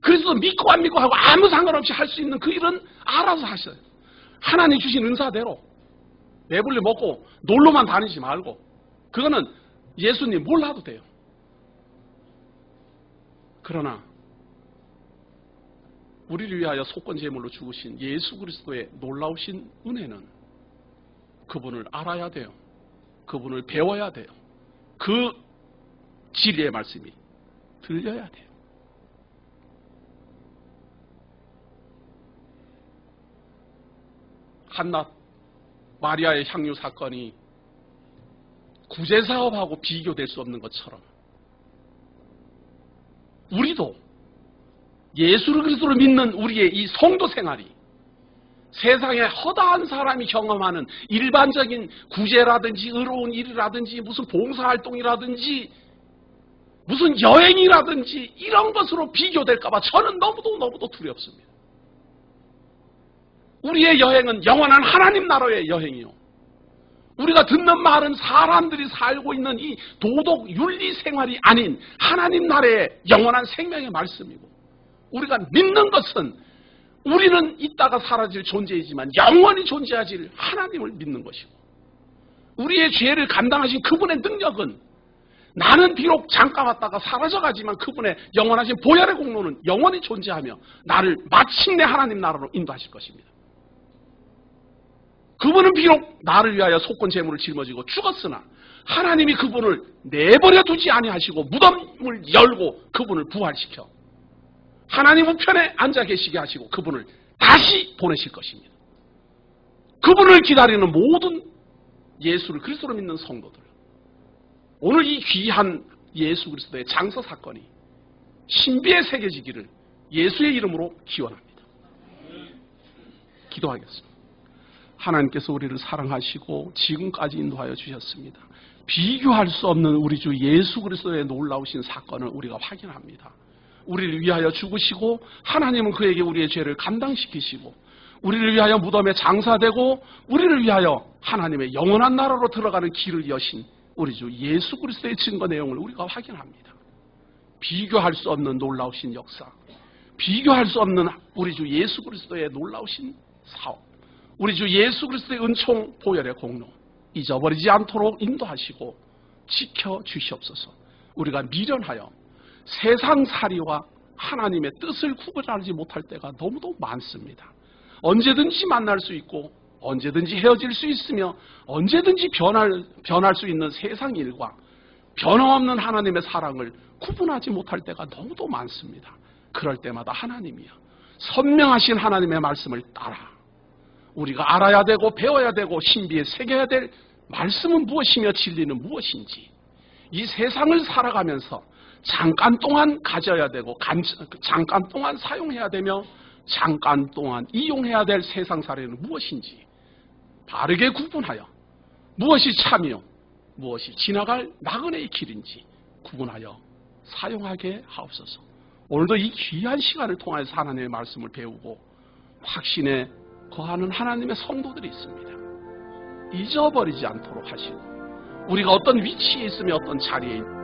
S1: 그래서 믿고 안 믿고 하고 아무 상관없이 할 수 있는 그 일은 알아서 하셔요. 하나님 주신 은사대로 배불리 먹고 놀러만 다니지 말고, 그거는 예수님 몰라도 돼요. 그러나 우리를 위하여 속건제물로 죽으신 예수 그리스도의 놀라우신 은혜는 그분을 알아야 돼요. 그분을 배워야 돼요. 그 진리의 말씀이 들려야 돼요. 한낱 마리아의 향유 사건이 구제사업하고 비교될 수 없는 것처럼 우리도 예수 그리스도를 믿는 우리의 이 성도 생활이 세상에 허다한 사람이 경험하는 일반적인 구제라든지 의로운 일이라든지 무슨 봉사활동이라든지 무슨 여행이라든지 이런 것으로 비교될까봐 저는 너무도 두렵습니다. 우리의 여행은 영원한 하나님 나라의 여행이요. 우리가 듣는 말은 사람들이 살고 있는 이 도덕 윤리 생활이 아닌 하나님 나라의 영원한 생명의 말씀이고, 우리가 믿는 것은 우리는 있다가 사라질 존재이지만 영원히 존재하실 하나님을 믿는 것이고, 우리의 죄를 감당하신 그분의 능력은 나는 비록 잠깐 왔다가 사라져가지만 그분의 영원하신 보혈의 공로는 영원히 존재하며 나를 마침내 하나님 나라로 인도하실 것입니다. 그분은 비록 나를 위하여 속건 제물을 짊어지고 죽었으나 하나님이 그분을 내버려 두지 아니하시고 무덤을 열고 그분을 부활시켜 하나님 우편에 앉아 계시게 하시고 그분을 다시 보내실 것입니다. 그분을 기다리는 모든 예수를 그리스도로 믿는 성도들, 오늘 이 귀한 예수 그리스도의 장서 사건이 신비에 새겨지기를 예수의 이름으로 기원합니다. 기도하겠습니다. 하나님께서 우리를 사랑하시고 지금까지 인도하여 주셨습니다. 비교할 수 없는 우리 주 예수 그리스도의 놀라우신 사건을 우리가 확인합니다. 우리를 위하여 죽으시고 하나님은 그에게 우리의 죄를 감당시키시고 우리를 위하여 무덤에 장사되고 우리를 위하여 하나님의 영원한 나라로 들어가는 길을 여신 우리 주 예수 그리스도의 증거 내용을 우리가 확인합니다. 비교할 수 없는 놀라우신 역사, 비교할 수 없는 우리 주 예수 그리스도의 놀라우신 사업, 우리 주 예수 그리스도의 은총 보혈의 공로 잊어버리지 않도록 인도하시고 지켜주시옵소서. 우리가 미련하여 세상살이와 하나님의 뜻을 구분하지 못할 때가 너무도 많습니다. 언제든지 만날 수 있고 언제든지 헤어질 수 있으며 언제든지 변할 수 있는 세상 일과 변함없는 하나님의 사랑을 구분하지 못할 때가 너무도 많습니다. 그럴 때마다 하나님이여 선명하신 하나님의 말씀을 따라 우리가 알아야 되고 배워야 되고 신비에 새겨야 될 말씀은 무엇이며 진리는 무엇인지, 이 세상을 살아가면서 잠깐 동안 가져야 되고 잠깐 동안 사용해야 되며 잠깐 동안 이용해야 될 세상살이는 무엇인지 바르게 구분하여 무엇이 참이요 무엇이 지나갈 나그네의 길인지 구분하여 사용하게 하옵소서. 오늘도 이 귀한 시간을 통해서 하나님의 말씀을 배우고 확신에 거하는 하나님의 성도들이 있습니다. 잊어버리지 않도록 하시고 우리가 어떤 위치에 있으며 어떤 자리에 있는